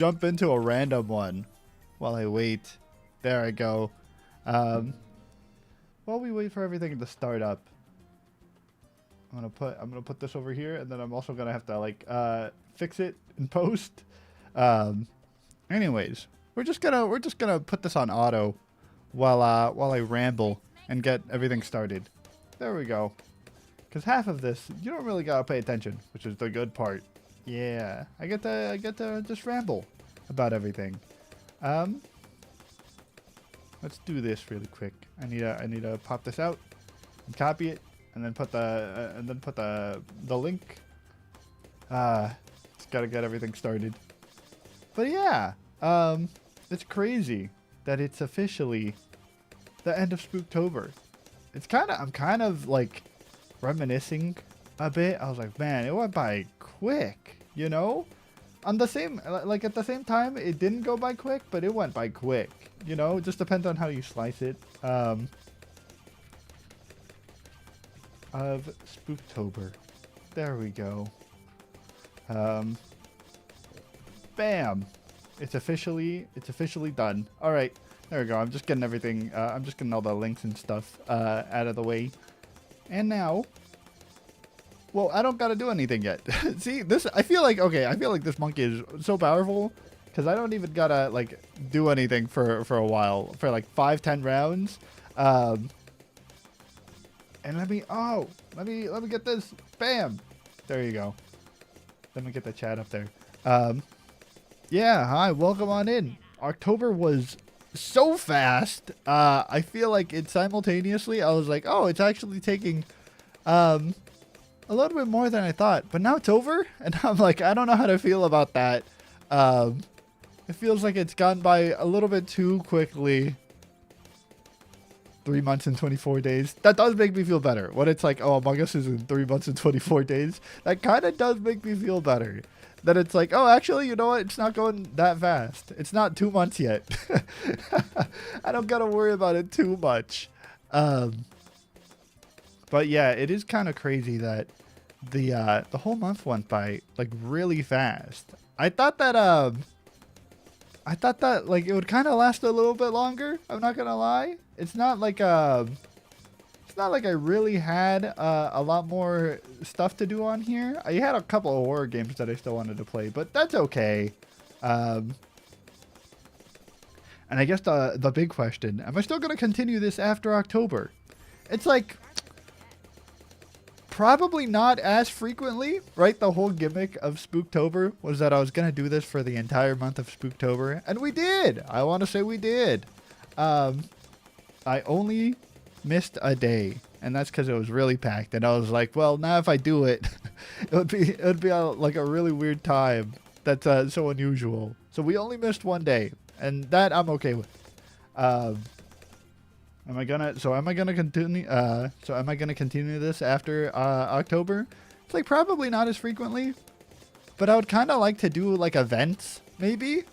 jump into a random one while I wait. There I go. While we wait for everything to start up, I'm gonna put this over here, and then I'm also gonna have to like fix it in post. Anyways, we're just gonna put this on auto while I ramble and get everything started. There we go. Because half of this you don't really gotta pay attention, which is the good part. Yeah, I get to just ramble about everything. Let's do this really quick. I need to pop this out and copy it, and then put the link. Just gotta get everything started. But yeah, it's crazy that it's officially the end of Spooktober. I'm kind of like reminiscing a bit. I was like, man, it went by quick, you know? At the same time, it didn't go by quick, but it went by quick. You know, it just depends on how you slice it. Of Spooktober. There we go. Bam. It's officially done. All right. There we go. I'm just getting everything. I'm just getting all the links and stuff out of the way. And now, well, I don't gotta do anything yet. See, this. I feel like this monkey is so powerful because I don't even gotta like do anything for a while, for like 5-10 rounds. And let me get this. Bam. There you go. Let me get the chat up there. Yeah. Hi. Welcome on in. October was so fast. I feel like it simultaneously. I was like, oh, it's actually taking a little bit more than I thought, but now it's over, and I'm like, I don't know how to feel about that. It feels like it's gone by a little bit too quickly. 3 months and 24 days. That does make me feel better. When it's like, oh, Among Us is in 3 months and 24 days. That kind of does make me feel better. That it's like, oh, actually, you know what? It's not going that fast. It's not 2 months yet. I don't gotta worry about it too much. But yeah, it is kind of crazy that the whole month went by like really fast. I thought that like it would kind of last a little bit longer. I'm not gonna lie. It's not like I really had a lot more stuff to do on here. I had a couple of horror games that I still wanted to play, but that's okay. And I guess the big question, am I still going to continue this after October? It's like, probably not as frequently, right? The whole gimmick of Spooktober was that I was going to do this for the entire month of Spooktober, and we did. I want to say we did. I only missed a day, and that's because it was really packed, and I was like, well, now if I do it, it would be like a really weird time. That's so unusual. So we only missed one day, and that I'm okay with. Am I gonna continue this after October? It's like probably not as frequently, but I would kind of like to do like events maybe.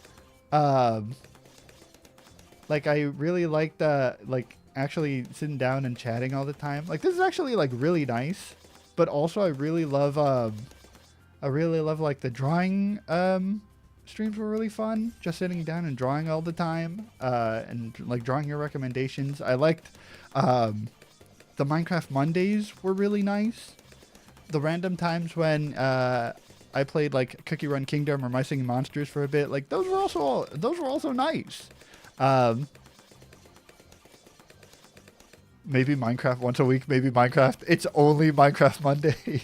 Like I really like the actually sitting down and chatting all the time. Like this is actually like really nice, but also I really love like the drawing streams were really fun. Just sitting down and drawing all the time and like drawing your recommendations. I liked the Minecraft Mondays were really nice. The random times when I played like Cookie Run Kingdom or My Singing Monsters for a bit, like those were also nice. Maybe Minecraft once a week, maybe Minecraft. It's only Minecraft Monday.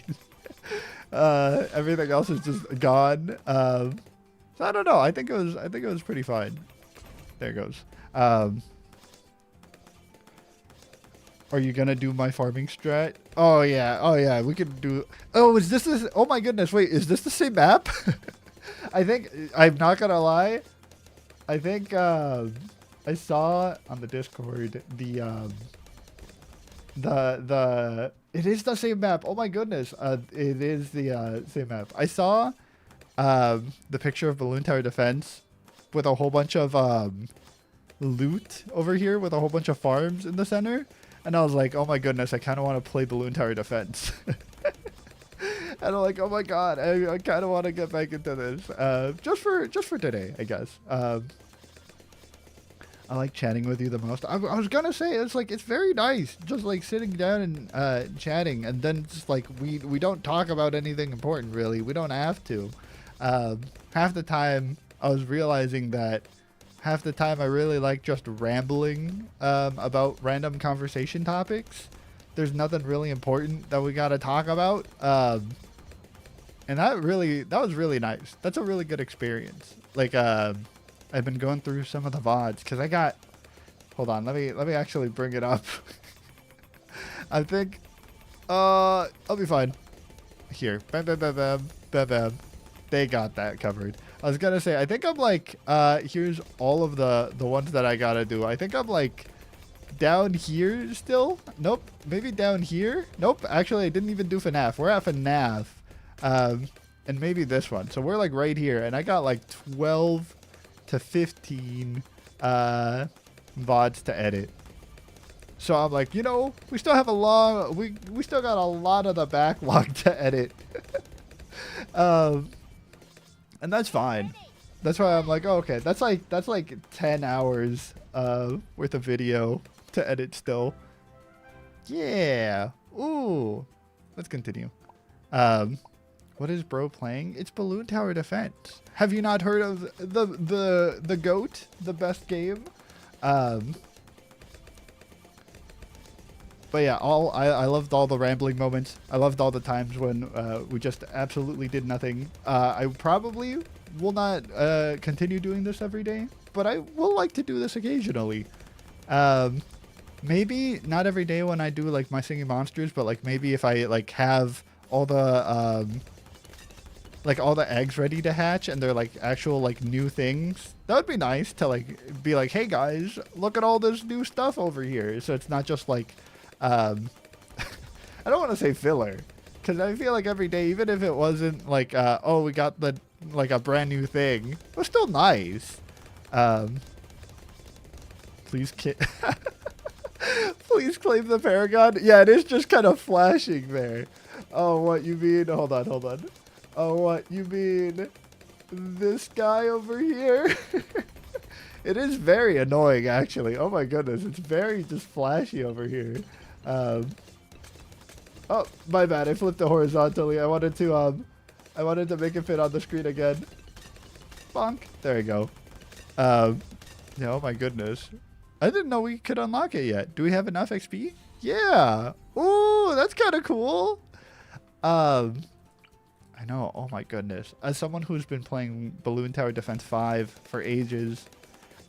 Everything else is just gone. So I don't know. I think it was pretty fine. There it goes. Are you gonna do my farming strat? Oh yeah, we could do. Oh, is this? Oh my goodness! Wait, is this the same map? I think I'm not gonna lie. I think I saw on the Discord it is the same map. Oh my goodness. It is the same map. I saw the picture of Balloon Tower Defense with a whole bunch of loot over here with a whole bunch of farms in the center, and I was like, oh my goodness, I kind of want to play Balloon Tower Defense. And I'm like, oh my god, I kind of want to get back into this. Just for today, I guess. I like chatting with you the most. I was gonna say it's like it's very nice, just like sitting down and chatting, and then just like we don't talk about anything important really. We don't have to. Half the time I was realizing that half the time I really like just rambling about random conversation topics. There's nothing really important that we gotta talk about. And that was really nice. That's a really good experience. Like I've been going through some of the VODs because I got. Hold on, let me actually bring it up. I think, I'll be fine. Here, bam, bam, bam, bam, bam, bam. They got that covered. I was gonna say, I think I'm like, here's all of the ones that I gotta do. I think I'm like down here still. Nope, maybe down here. Nope, actually I didn't even do FNAF. We're at FNAF, and maybe this one. So we're like right here, and I got like 12 to 15 VODs to edit. So I'm like, you know, we still have a long, we still got a lot of the backlog to edit. And that's fine. That's why I'm like, oh, okay, that's like 10 hours worth of video to edit still. Yeah. Ooh. Let's continue. What is bro playing? It's Balloon Tower Defense. Have you not heard of the GOAT, the best game? But yeah, I loved all the rambling moments. I loved all the times when we just absolutely did nothing. I probably will not continue doing this every day, but I will like to do this occasionally. Maybe not every day when I do like my singing monsters, but like maybe if I like have all the eggs ready to hatch and they're like actual like new things, that would be nice to like be like, hey guys, look at all this new stuff over here. So it's not just like I don't want to say filler, because I feel like every day, even if it wasn't like oh, we got the like a brand new thing, it was still nice. Please please claim the Paragon. Yeah, it is just kind of flashing there. Oh, what you mean? Hold on. Oh, what you mean? This guy over here? It is very annoying, actually. Oh my goodness, it's very just flashy over here. Oh, my bad. I flipped it horizontally. I wanted to make it fit on the screen again. Bonk. There we go. Yeah, oh my goodness. I didn't know we could unlock it yet. Do we have enough XP? Yeah. Ooh, that's kind of cool. I know. Oh my goodness. As someone who's been playing Balloon Tower Defense 5 for ages,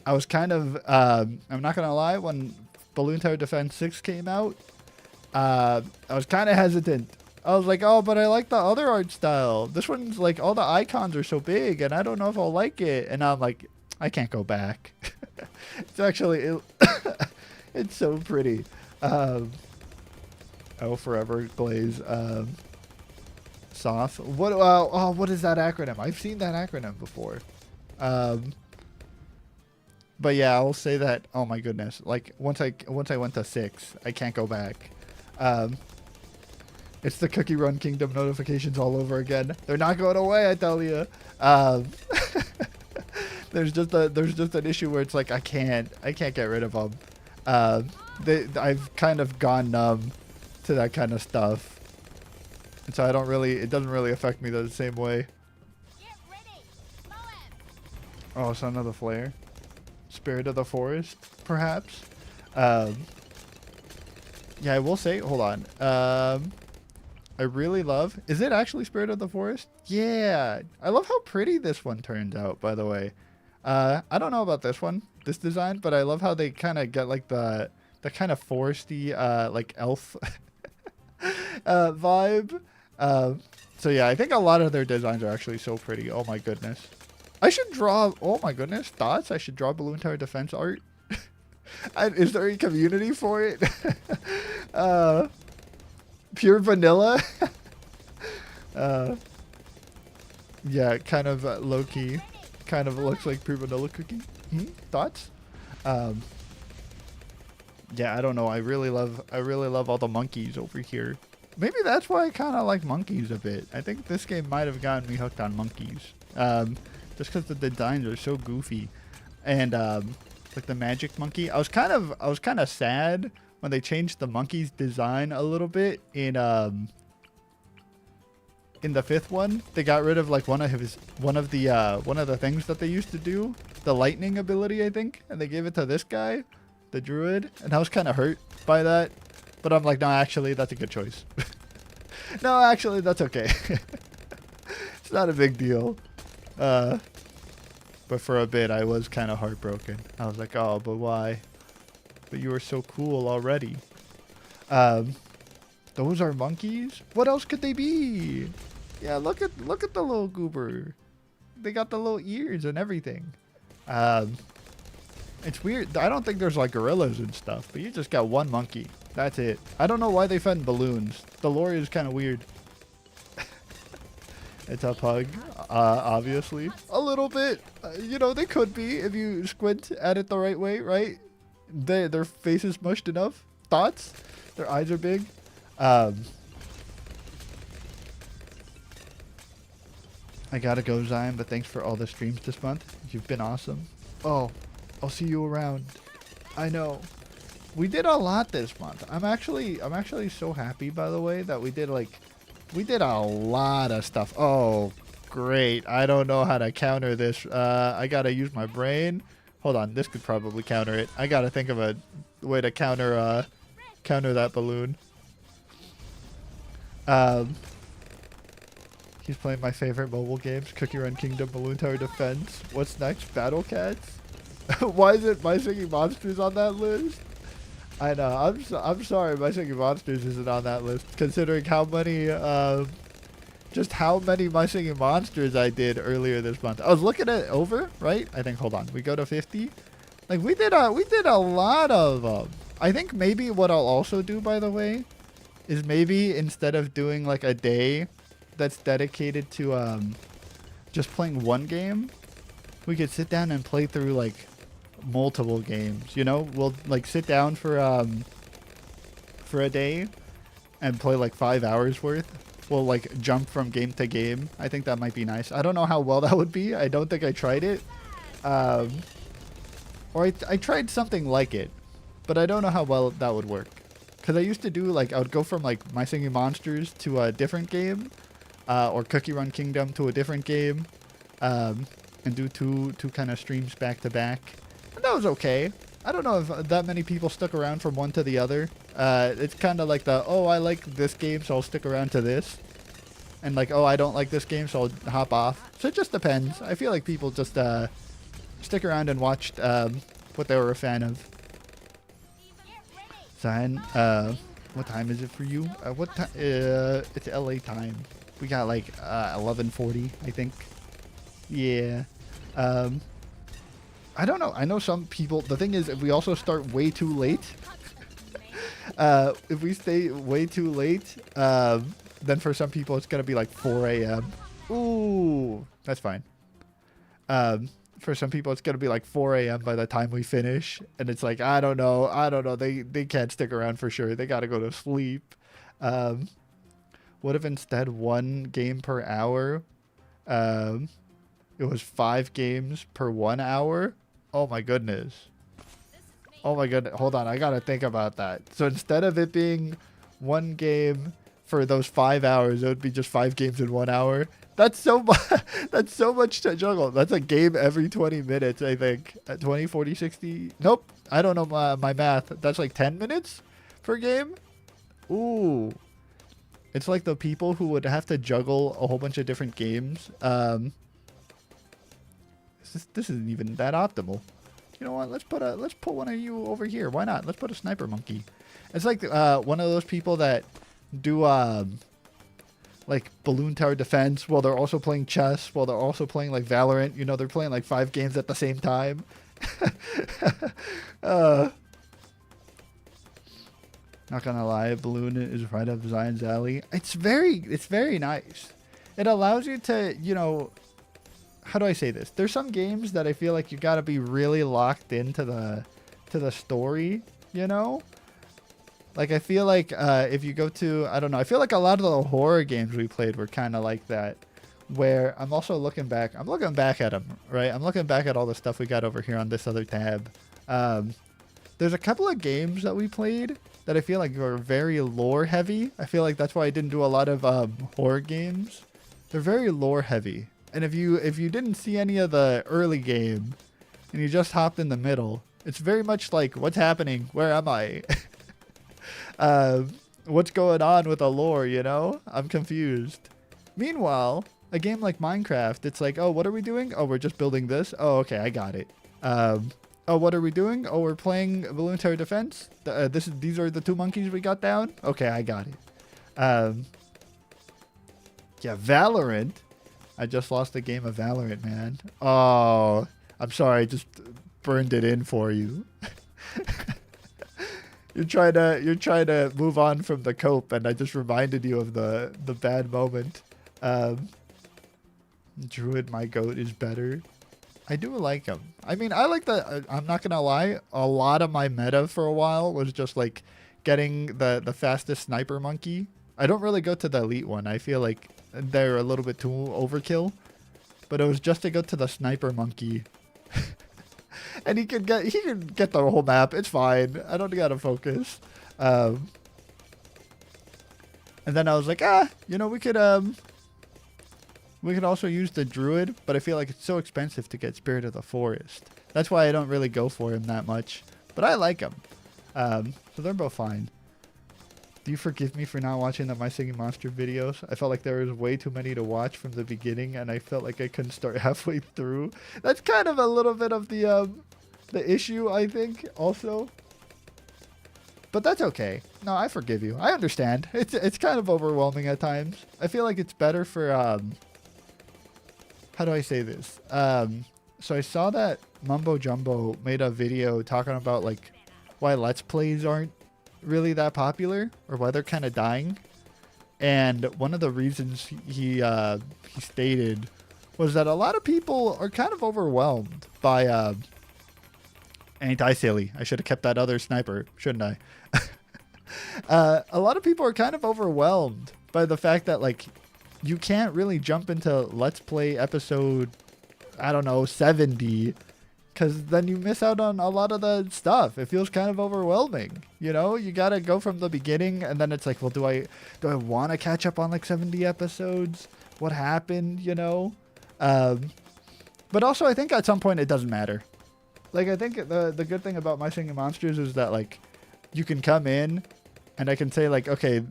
I was kind of, I'm not going to lie, when Balloon Tower Defense 6 came out, I was kind of hesitant. I was like, oh, but I like the other art style. This one's like, all the icons are so big, and I don't know if I'll like it. And I'm like, I can't go back. It's actually, it's so pretty. Oh, Forever Glaze. Soft. What? Oh, what is that acronym? I've seen that acronym before. But yeah, I'll say that. Oh my goodness! Like once I went to 6, I can't go back. It's the Cookie Run Kingdom notifications all over again. They're not going away, I tell you. There's just an issue where it's like I can't get rid of them. I've kind of gone numb to that kind of stuff, and so it doesn't really affect me the same way. Get ready. Oh, Son of the Flare, Spirit of the Forest, perhaps. Yeah, I will say. Hold on. I really love. Is it actually Spirit of the Forest? Yeah, I love how pretty this one turns out. By the way, I don't know about this design, but I love how they kind of get like the kind of foresty like elf vibe. So yeah, I think a lot of their designs are actually so pretty. Oh my goodness, I should draw. Oh my goodness, thoughts. I should draw Balloon Tower Defense art. Is there a community for it? Pure vanilla. Yeah, kind of low-key. Kind of looks like pure vanilla cookie. Thoughts? Yeah, I don't know. I really love all the monkeys over here. Maybe that's why I kind of like monkeys a bit. I think this game might have gotten me hooked on monkeys. Just because the designs are so goofy. And like the magic monkey, I was kind of sad when they changed the monkey's design a little bit in the fifth one. They got rid of like one of the things that they used to do, the lightning ability, I think, and they gave it to this guy, the druid, and I was kind of hurt by that. But I'm like, no, actually, that's a good choice. No, actually, that's okay. It's not a big deal. But for a bit, I was kind of heartbroken. I was like, oh, but why? But you were so cool already. Those are monkeys? What else could they be? Yeah, look at the little goober. They got the little ears and everything. It's weird. I don't think there's like gorillas and stuff, but you just got one monkey. That's it. I don't know why they fed balloons. The lore is kind of weird. It's a pug, obviously. A little bit. You know, they could be if you squint at it the right way, right? Their face is mushed enough. Thoughts? Their eyes are big. I gotta go, Zion, but thanks for all the streams this month. You've been awesome. Oh, I'll see you around. I know. We did a lot this month. I'm actually so happy, by the way, that we did a lot of stuff. Oh, great. I don't know how to counter this. I gotta use my brain. Hold on, this could probably counter it. I gotta think of a way to counter that balloon. He's playing my favorite mobile games, Cookie Run Kingdom, Balloon Tower Defense. What's next? Battle Cats? Why is it My Singing Monsters on that list? I know. I'm sorry, My Singing Monsters isn't on that list, considering how many just how many My Singing Monsters I did earlier this month. I was looking at over, right? I think, hold on, we go to 50. Like we did a lot of I think maybe what I'll also do, by the way, is maybe instead of doing like a day that's dedicated to just playing one game, we could sit down and play through like multiple games. You know, we'll like sit down for a day and play like 5 hours worth. We'll like jump from game to game. I think that might be nice. I don't know how well that would be. I don't think I tried it. Or I tried something like it, but I don't know how well that would work. Because I used to do like, I would go from like My Singing Monsters to a different game, or Cookie Run Kingdom to a different game, and do two kind of streams back to back. And that was okay. I don't know if that many people stuck around from one to the other. It's kind of like oh, I like this game, so I'll stick around to this. And like, oh, I don't like this game, so I'll hop off. So it just depends. I feel like people just stick around and watched what they were a fan of. Zion, what time is it for you? What time? It's LA time. We got like 11:40, I think. Yeah. I don't know. I know some people. The thing is, if we also start way too late, if we stay way too late, then for some people it's gonna be like 4 a.m. Ooh, that's fine. For some people it's gonna be like 4 a.m. by the time we finish, and it's like I don't know. They can't stick around for sure. They gotta go to sleep. What if instead 1 game per hour? It was 5 games per 1 hour. Oh my goodness. Oh my goodness. Hold on, I gotta think about that. So instead of it being 1 game for those 5 hours, it would be just 5 games in 1 hour. That's so much. That's so much to juggle. That's a game every 20 minutes, I think. 20, 40, 60. Nope. I don't know my math. That's like 10 minutes per game. Ooh. It's like the people who would have to juggle a whole bunch of different games. This isn't even that optimal. You know what? Let's put one of you over here. Why not? Let's put a sniper monkey. It's like one of those people that do like Balloon Tower Defense while they're also playing chess, while they're also playing like Valorant. You know, they're playing like 5 games at the same time. Not gonna lie, Balloon is right up Zion's alley. It's very nice. It allows you to, you know, how do I say this? There's some games that I feel like you gotta be really locked into the story, you know? Like, I feel like if you go to, I don't know, I feel like a lot of the horror games we played were kind of like that. Where I'm also looking back, I'm looking back at them, right? I'm looking back at all the stuff we got over here on this other tab. There's a couple of games that we played that I feel like were very lore heavy. I feel like that's why I didn't do a lot of horror games. They're very lore heavy. And if you didn't see any of the early game and you just hopped in the middle, it's very much like, what's happening? Where am I? What's going on with the lore, you know? I'm confused. Meanwhile, a game like Minecraft, it's like, oh, what are we doing? Oh, we're just building this. Oh, okay, I got it. Oh, what are we doing? Oh, we're playing Balloon Tower Defense. These are the 2 monkeys we got down. Okay, I got it. Yeah, Valorant. I just lost a game of Valorant, man. Oh, I'm sorry. I just burned it in for you. You're trying to move on from the cope, and I just reminded you of the bad moment. Druid, my goat, is better. I do like him. I mean, I like the. I'm not gonna lie. A lot of my meta for a while was just like getting the fastest sniper monkey. I don't really go to the elite one. I feel like they're a little bit too overkill. But it was just to go to the sniper monkey. And he can get the whole map. It's fine. I don't gotta focus. And then I was like, you know, we could also use the druid, but I feel like it's so expensive to get Spirit of the Forest. That's why I don't really go for him that much. But I like him. So they're both fine. Do you forgive me for not watching the My Singing Monster videos? I felt like there was way too many to watch from the beginning, and I felt like I couldn't start halfway through. That's kind of a little bit of the issue, I think, also. But that's okay. No, I forgive you. I understand. It's kind of overwhelming at times. I feel like it's better for, how do I say this? So I saw that Mumbo Jumbo made a video talking about, like, why Let's Plays aren't really that popular, or why they're kind of dying. And one of the reasons he stated was that a lot of people are kind of overwhelmed by anti-silly. I should have kept that other sniper, shouldn't I? A lot of people are kind of overwhelmed by the fact that, like, you can't really jump into Let's Play episode, I don't know, 70, because then you miss out on a lot of the stuff. It feels kind of overwhelming, you know? You gotta go from the beginning, and then it's like, well, do I want to catch up on like 70 episodes? What happened, you know? But also, I think at some point it doesn't matter. Like, I think the good thing about My Singing Monsters is that, like, you can come in, and I can say, like, okay,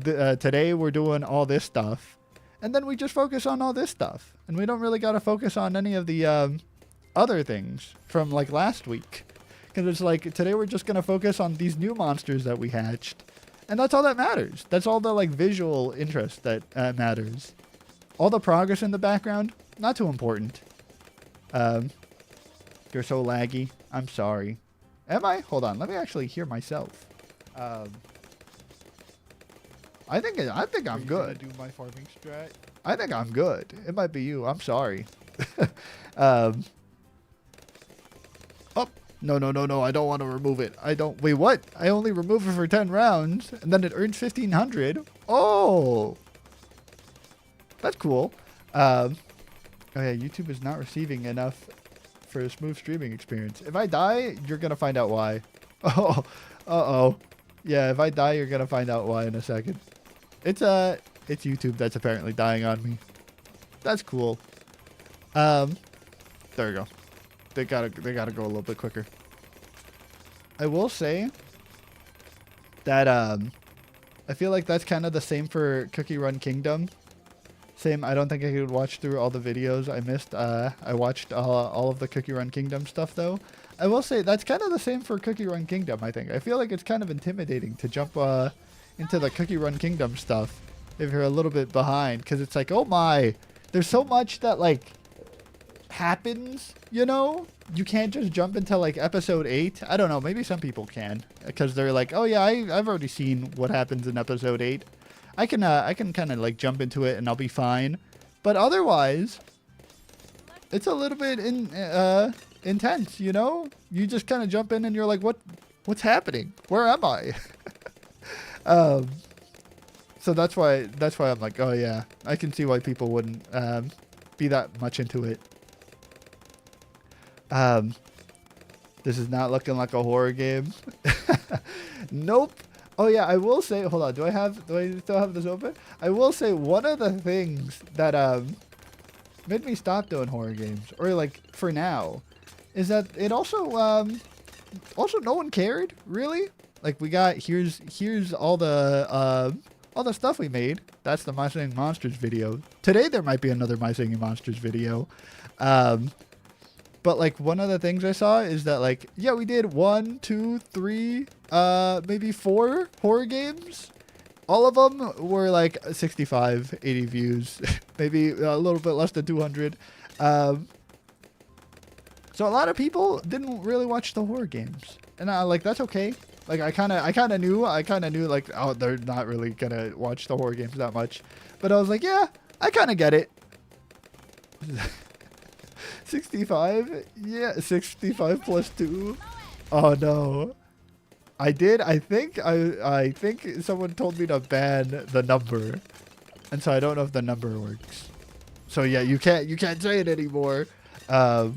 today we're doing all this stuff, and then we just focus on all this stuff, and we don't really gotta focus on any of the other things from like last week, because it's like today we're just gonna focus on these new monsters that we hatched, and that's all that matters. That's all the like visual interest that matters. All the progress in the background, not too important. You're so laggy. I'm sorry. Am I? Hold on. Let me actually hear myself. I think I'm good. Do my farming strat. I think I'm good. It might be you. I'm sorry. Oh, no. I don't want to remove it. Wait, what? I only remove it for 10 rounds, and then it earns 1,500. Oh, that's cool. Oh yeah, YouTube is not receiving enough for a smooth streaming experience. If I die, you're gonna find out why. Oh, uh-oh. Yeah, if I die, you're gonna find out why in a second. It's YouTube that's apparently dying on me. That's cool. There we go. They gotta go a little bit quicker. I will say that I feel like that's kind of the same for Cookie Run Kingdom. Same. I don't think I could watch through all the videos I missed. I watched all of the Cookie Run Kingdom stuff though. I will say that's kind of the same for Cookie Run Kingdom. I think I feel like it's kind of intimidating to jump into the Cookie Run Kingdom stuff if you're a little bit behind, because it's like, oh my, there's so much that like happens, you know? You can't just jump into like episode 8. I don't know, maybe some people can, because they're like, oh yeah, I've already seen what happens in episode 8. I can kind of like jump into it and I'll be fine. But otherwise, it's a little bit intense, you know? You just kind of jump in and you're like, what's happening? Where am I? um, so that's why I'm like, oh yeah, I can see why people wouldn't be that much into it. This is not looking like a horror game. Nope. Oh yeah, I will say, hold on, do I still have this open? I will say one of the things that made me stop doing horror games, or like for now, is that it also no one cared, really. Like we got here's all the stuff we made. That's the My Singing Monsters video. Today there might be another My Singing Monsters video. But like one of the things I saw is that like, yeah, we did 1, 2, 3, maybe 4 horror games. All of them were like 65, 80 views, maybe a little bit less than 200. So a lot of people didn't really watch the horror games, and like that's okay. Like I kind of knew like, oh, they're not really gonna watch the horror games that much, but I was like, yeah, I kind of get it. 65? Yeah, 65 plus 2. Oh no. I think someone told me to ban the number. And so I don't know if the number works. So yeah, you can't say it anymore. And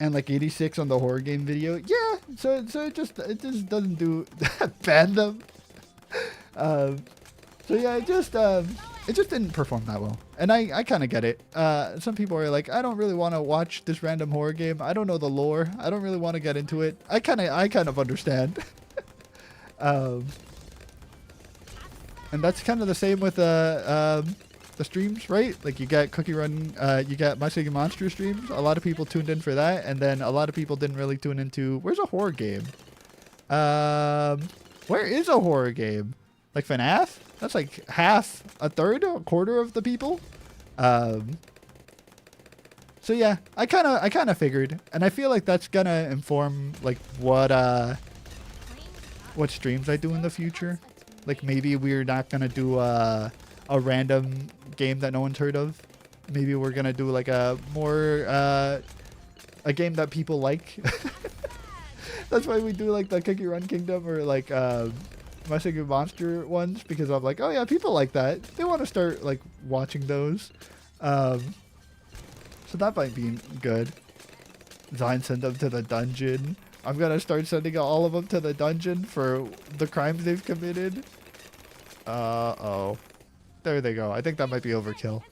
like 86 on the horror game video. Yeah, so it just doesn't do ban them. So yeah, it just didn't perform that well, and I kind of get it. Some people are like, I don't really want to watch this random horror game. I don't know the lore. I don't really want to get into it. I kind of understand. And that's kind of the same with the streams, right? Like you got Cookie Run, you got My Singing Monster streams. A lot of people tuned in for that, and then a lot of people didn't really tune into. Where's a horror game? Where is a horror game? Like FNAF? That's like half, a quarter of the people. So yeah, I kind of figured, and I feel like that's gonna inform like what streams I do in the future. Like maybe we're not gonna do a random game that no one's heard of. Maybe we're gonna do like a more a game that people like. That's why we do like the Cookie Run Kingdom or like My Singing Monster ones, because I'm like, oh yeah, people like that. They want to start like watching those. So that might be good. Zion send them to the dungeon. I'm gonna start sending all of them to the dungeon for the crimes they've committed. Oh. There they go. I think that might be overkill.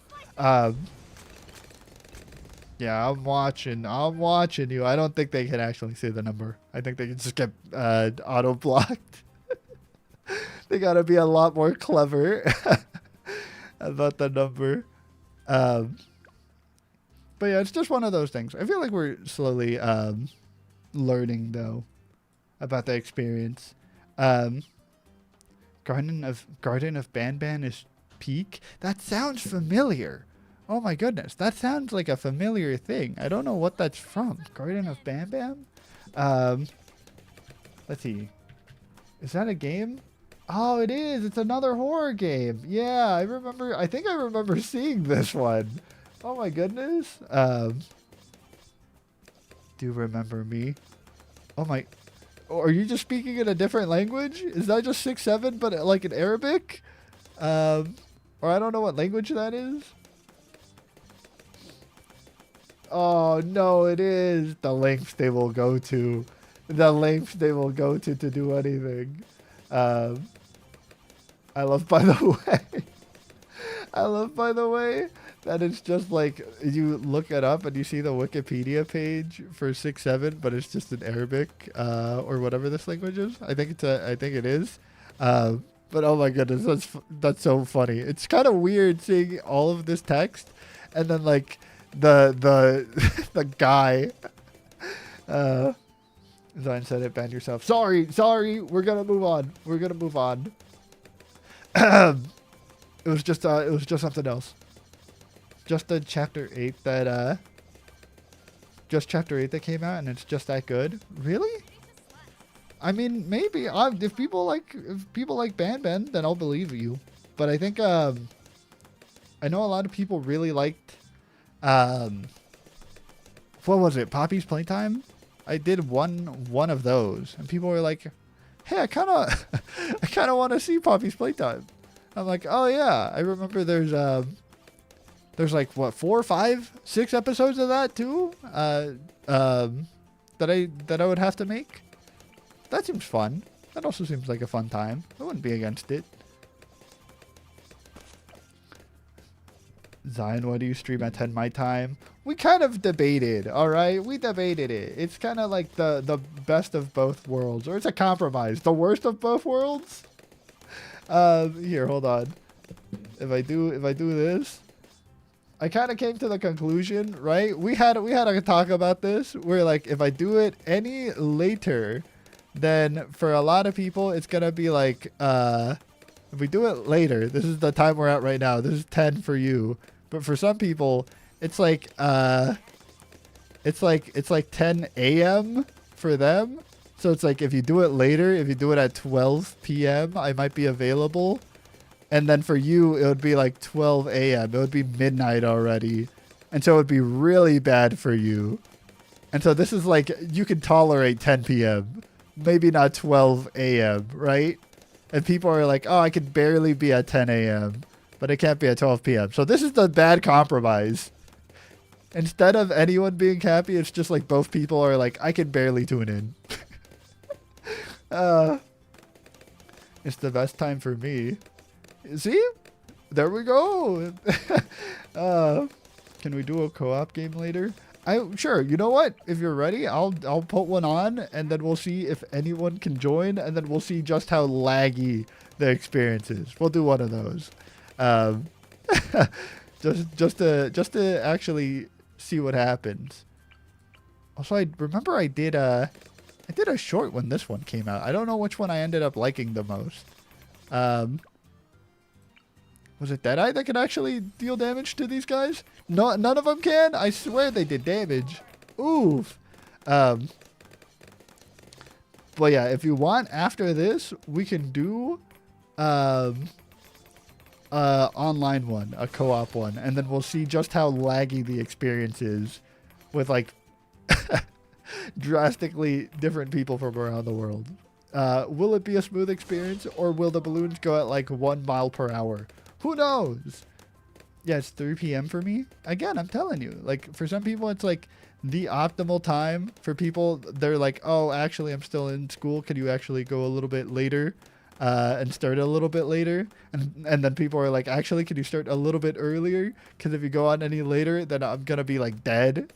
Yeah, I'm watching you. I don't think they can actually say the number. I think they can just get auto-blocked. They gotta be a lot more clever about the number. But yeah, it's just one of those things. I feel like we're slowly learning though about the experience. Garden of Banban is peak. That sounds familiar. Oh my goodness, that sounds like a familiar thing. I don't know what that's from. Garden of Banban. Let's see. Is that a game? Oh, it is. It's another horror game. Yeah, I remember. I think I remember seeing this one. Oh my goodness. Do you remember me? Oh my. Are you just speaking in a different language? Is that just 6-7, but like in Arabic? Or I don't know what language that is. Oh no, it is. The lengths they will go to. The lengths they will go to do anything. I love, by the way, that it's just like you look it up and you see the Wikipedia page for 6-7, but it's just in Arabic or whatever this language is. I think it is. But oh my goodness, that's so funny. It's kind of weird seeing all of this text and then like the the guy. Zion said it, ban yourself. Sorry, we're gonna move on. It was just something else. Just the chapter 8 that came out, and it's just that good. Really? I mean, maybe if people like Ban, then I'll believe you. But I think I know a lot of people really liked what was it? Poppy's Playtime? I did one of those, and people were like, hey, I kind of, I kind of want to see Poppy's Playtime. I'm like, oh yeah, I remember there's like what 4, 5, 6 episodes of that too. That I would have to make. That seems fun. That also seems like a fun time. I wouldn't be against it. Zion, why do you stream at 10 my time? We kind of debated, alright? We debated it. It's kind of like the best of both worlds. Or it's a compromise. The worst of both worlds? Here, hold on. If I do this, I kind of came to the conclusion, right? We had a talk about this where like if I do it any later, then for a lot of people it's gonna be like if we do it later, this is the time we're at right now. This is 10 for you, but for some people it's like 10 a.m. for them. So it's like if you do it later, if you do it at 12 p.m., I might be available. And then for you, it would be like 12 a.m. It would be midnight already. And so it would be really bad for you. And so this is like, you can tolerate 10 p.m. Maybe not 12 a.m., right? And people are like, oh, I can barely be at 10 a.m., but it can't be at 12 p.m. So this is the bad compromise. Instead of anyone being happy, it's just like both people are like, I can barely tune in. It's the best time for me. See? There we go. Can we do a co-op game later? Sure. You know what? If you're ready, I'll put one on, and then we'll see if anyone can join, and then we'll see just how laggy the experience is. We'll do one of those. just to actually see what happens. Also, I remember I did a short when this one came out. I don't know which one I ended up liking the most. Was it Deadeye that could actually deal damage to these guys? No, none of them can? I swear they did damage. Oof. But yeah, if you want, after this, we can do online one, a co-op one, and then we'll see just how laggy the experience is with like drastically different people from around the world. Will it be a smooth experience, or will the balloons go at like 1 mile per hour? Who knows? Yeah, it's 3 p.m. for me. Again, I'm telling you, like for some people, it's like the optimal time. For people, they're like, oh, actually, I'm still in school. Could you actually go a little bit later and start a little bit later? And then people are like, actually, could you start a little bit earlier? Because if you go on any later, then I'm going to be like dead.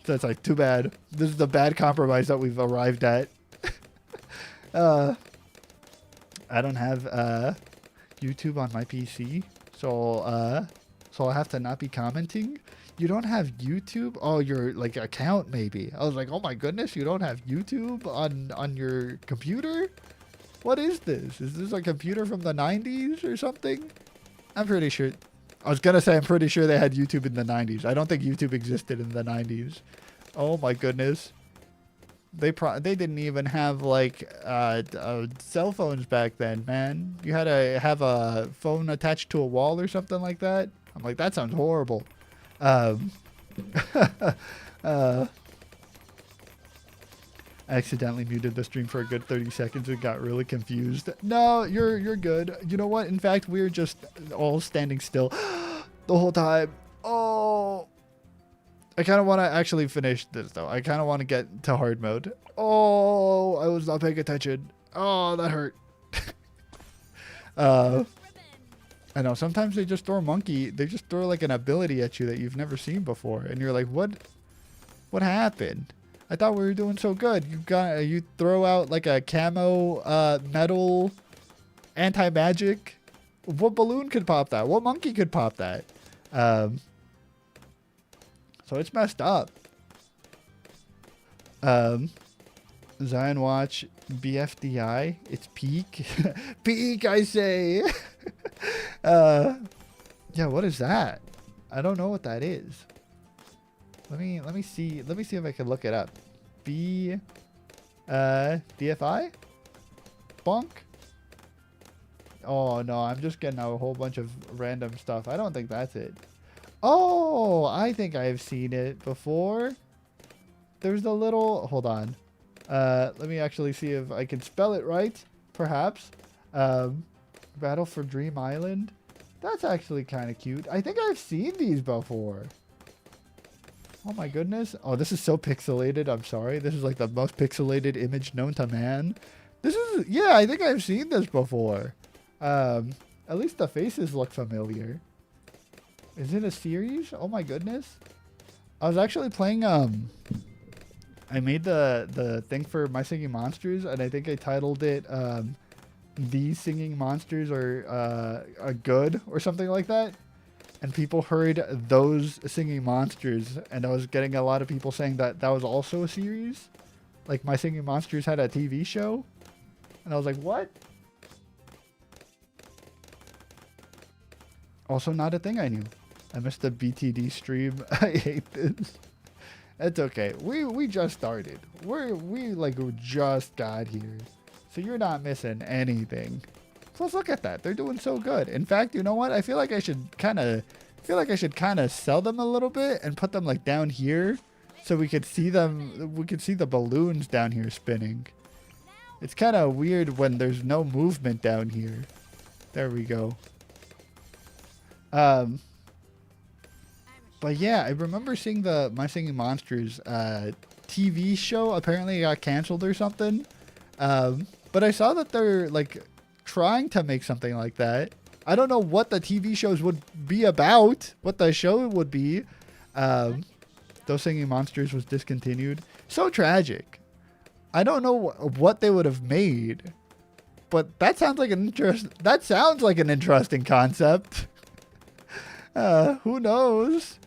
So it's like, too bad. This is the bad compromise that we've arrived at. I don't have YouTube on my PC, so I'll have to not be commenting. You don't have YouTube? Oh, your like account maybe. I was like, oh my goodness, you don't have YouTube on your computer? What is this? Is this a computer from the 90s or something? I'm pretty sure. I was gonna say I'm pretty sure they had YouTube in the 90s. I don't think YouTube existed in the 90s. Oh my goodness. They didn't even have like cell phones back then, man. You had to have a phone attached to a wall or something like that. I'm like, that sounds horrible. I accidentally muted the stream for a good 30 seconds and got really confused. No, you're good. You know what? In fact, we're just all standing still the whole time. Oh. I kind of want to actually finish this, though. I kind of want to get to hard mode. Oh, I was not paying attention. Oh, that hurt. I know. Sometimes they just throw a monkey. They just throw, like, an ability at you that you've never seen before. And you're like, what happened? I thought we were doing so good. You throw out, like, a camo metal anti-magic. What balloon could pop that? What monkey could pop that? So it's messed up. Zion Watch BFDI. It's peak. Peak, I say. Yeah, what is that? I don't know what that is. Let me see if I can look it up. DFI? Bonk? Oh no, I'm just getting a whole bunch of random stuff. I don't think that's it. Oh, I think I've seen it before. There's the little... Hold on. Let me actually see if I can spell it right. Perhaps. Battle for Dream Island. That's actually kind of cute. I think I've seen these before. Oh my goodness. Oh, this is so pixelated. I'm sorry. This is like the most pixelated image known to man. This is, yeah, I think I've seen this before. At least the faces look familiar. Is it a series? Oh my goodness. I was actually playing, I made the thing for My Singing Monsters, and I think I titled it, These Singing Monsters Are Good, or something like that. And people heard Those Singing Monsters, and I was getting a lot of people saying that that was also a series. Like, My Singing Monsters had a TV show. And I was like, what? Also not a thing I knew. I missed the BTD stream. I hate this. It's okay. We just started. We just got here. So you're not missing anything. Plus look at that. They're doing so good. In fact, you know what? I feel like I should kind of sell them a little bit and put them like down here so we could see them. We could see the balloons down here spinning. It's kind of weird when there's no movement down here. There we go. But yeah, I remember seeing the My Singing Monsters TV show. Apparently it got canceled or something. But I saw that they're like trying to make something like that. I don't know what the TV shows would be about, what the show would be. Those Singing Monsters was discontinued. So tragic. I don't know what they would have made, but that sounds like an interesting concept. Who knows?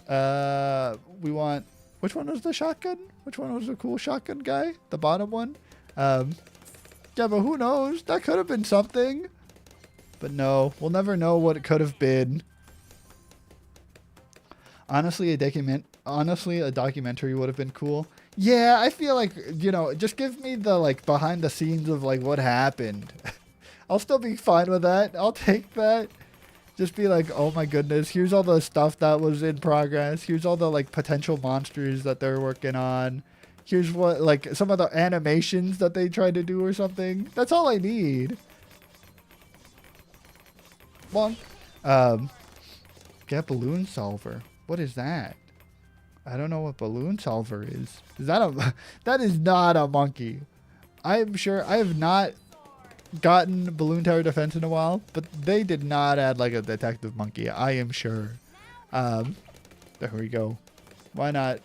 We want, which one was the shotgun? Which one was the cool shotgun guy? The bottom one? Yeah, but who knows? That could have been something. But no, we'll never know what it could have been. Honestly, a documentary would have been cool. Yeah, I feel like, you know, just give me the like behind the scenes of like what happened. I'll still be fine with that. I'll take that. Just be like, oh my goodness, here's all the stuff that was in progress. Here's all the like potential monsters that they're working on. Here's what, like, some of the animations that they tried to do or something. That's all I need. Bonk. Get balloon solver. What is that? I don't know what balloon solver is. Is that a, that is not a monkey. I'm sure I have not gotten balloon tower defense in a while, but they did not add like a detective monkey. I am sure. There we go. Why not?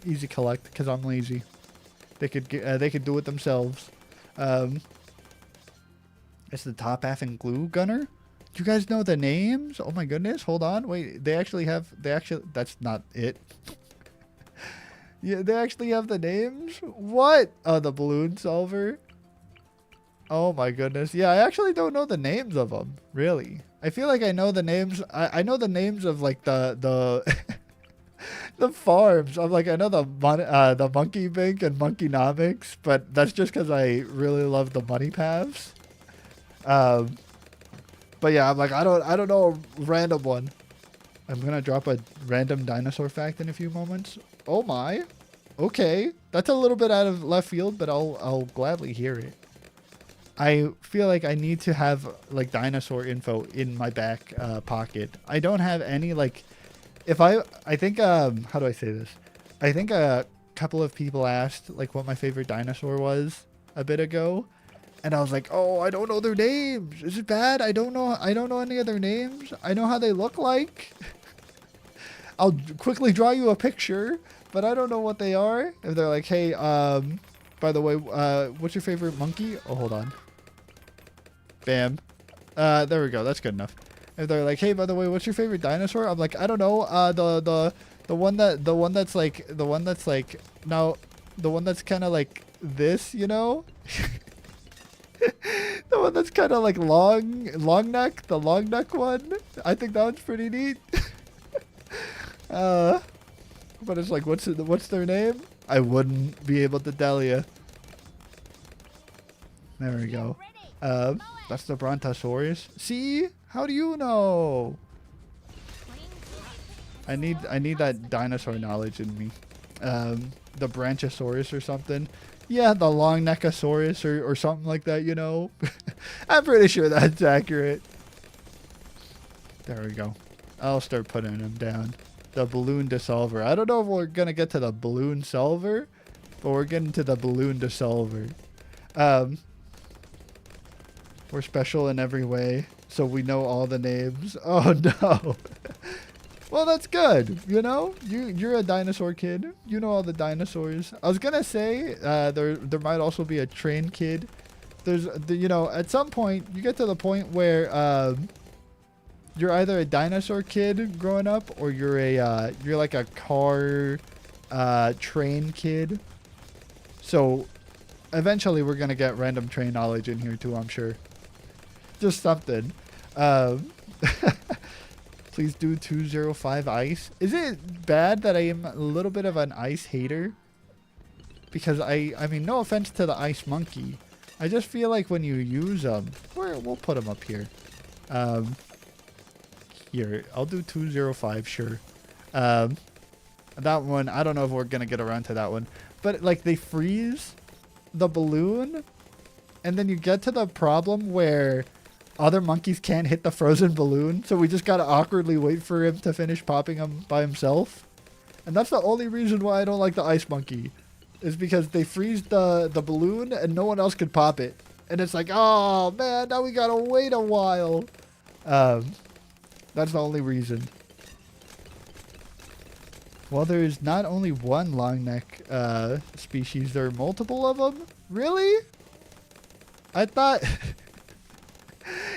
Easy collect because I'm lazy. They could do it themselves. It's the top half and glue gunner. Do you guys know the names? Oh my goodness! Hold on, wait. They actually. That's not it. Yeah, they actually have the names. What? Oh, the balloon solver. Oh my goodness. Yeah, I actually don't know the names of them. Really. I feel like I know the names. I know the names of like the the farms. I'm like, I know the Monkey Bank and Monkeynomics, but that's just because I really love the money paths. But yeah, I'm like, I don't know a random one. I'm gonna drop a random dinosaur fact in a few moments. Oh my. Okay, that's a little bit out of left field, but I'll gladly hear it. I feel like I need to have like dinosaur info in my back pocket. I don't have any like. If I think how do I say this? I think a couple of people asked like what my favorite dinosaur was a bit ago, and I was like, oh, I don't know their names. Is it bad? I don't know any of their names. I know how they look like. I'll quickly draw you a picture, but I don't know what they are. If they're like, hey, by the way, what's your favorite monkey? Oh, hold on. Bam. There we go. That's good enough. If they're like, hey, by the way, what's your favorite dinosaur? I'm like, I don't know. The one that's kind of like this, you know? The one that's kind of like long neck, the long neck one. I think that one's pretty neat. But it's like, what's their name? I wouldn't be able to tell you. There we go. That's the Brontosaurus. See? How do you know? I need that dinosaur knowledge in me. The Branchosaurus or something. Yeah, the long neckosaurus or something like that, you know. I'm pretty sure that's accurate. There we go. I'll start putting them down. The balloon dissolver. I don't know if we're going to get to the balloon solver, but we're getting to the balloon dissolver. We're special in every way, so we know all the names. Oh, no. Well, that's good. You know, you're a dinosaur kid. You know all the dinosaurs. I was gonna say there might also be a train kid. You know, at some point you get to the point where you're either a dinosaur kid growing up or you're like a car train kid. So eventually we're gonna get random train knowledge in here too, I'm sure. Just something. Please do 205 ice. Is it bad that I am a little bit of an ice hater? Because I mean, no offense to the ice monkey. I just feel like when you use them, we'll put them up here. Here, I'll do 205, sure. That one, I don't know if we're going to get around to that one. But like they freeze the balloon and then you get to the problem where other monkeys can't hit the frozen balloon, so we just gotta awkwardly wait for him to finish popping them by himself. And that's the only reason why I don't like the ice monkey, is because they freeze the balloon and no one else could pop it. And it's like, oh man, now we gotta wait a while. That's the only reason. Well, there's not only one long neck species, there are multiple of them? Really? I thought...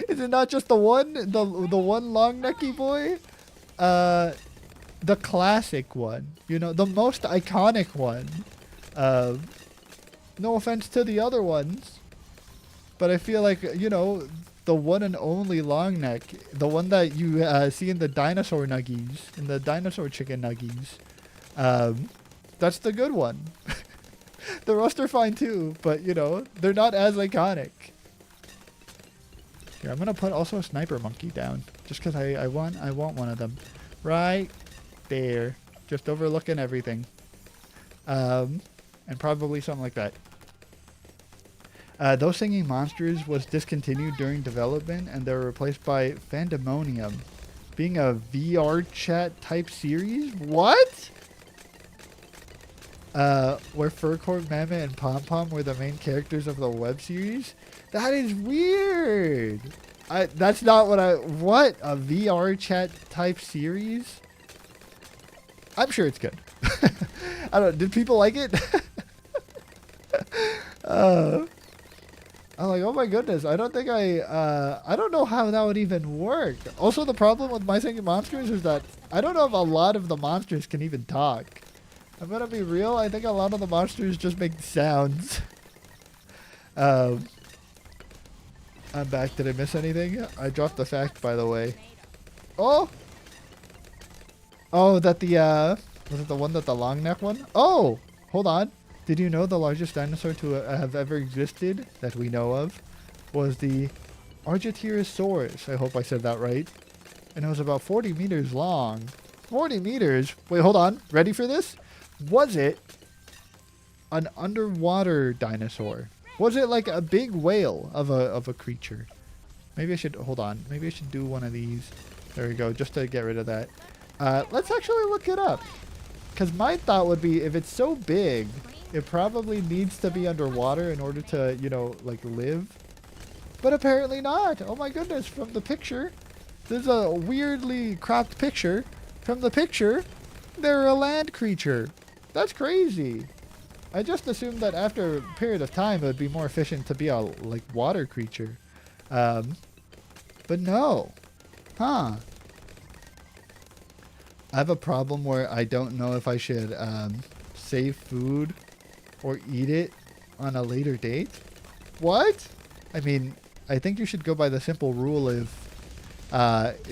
Is it not just the one? The one long necky boy? The classic one. You know, the most iconic one. No offense to the other ones. But I feel like, you know, the one and only long neck. The one that you see in the dinosaur nuggies. In the dinosaur chicken nuggies. That's the good one. The rest are fine too. But, you know, they're not as iconic. Here, I'm gonna put also a sniper monkey down, just because I want one of them, right there, just overlooking everything, and probably something like that. Those Singing Monsters was discontinued during development, and they were replaced by Fandemonium, being a VR chat type series. What? Where Furcourt, Mammoth, and Pom Pom were the main characters of the web series. That is weird. That's not what what? A VR chat type series? I'm sure it's good. I don't, did people like it? I'm like, oh my goodness, I don't think I don't know how that would even work. Also, the problem with My Singing Monsters is that I don't know if a lot of the monsters can even talk. I'm gonna be real, I think a lot of the monsters just make sounds. I'm back. Did I miss anything? I dropped the fact, by the way. Oh! Oh, that the, was it the one that the long neck one? Oh! Hold on. Did you know the largest dinosaur to have ever existed, that we know of, was the Argentinosaurus? I hope I said that right. And it was about 40 meters long. 40 meters? Wait, hold on. Ready for this? Was it an underwater dinosaur? Was it like a big whale of a creature? Maybe I should, hold on. Maybe I should do one of these. There we go, just to get rid of that. Let's actually look it up. Because my thought would be, if it's so big, it probably needs to be underwater in order to, you know, like live. But apparently not. Oh my goodness, from the picture. There's a weirdly cropped picture. From the picture, they're a land creature. That's crazy. I just assumed that after a period of time, it would be more efficient to be a, like, water creature. But no. Huh. I have a problem where I don't know if I should save food or eat it on a later date. What? I mean, I think you should go by the simple rule if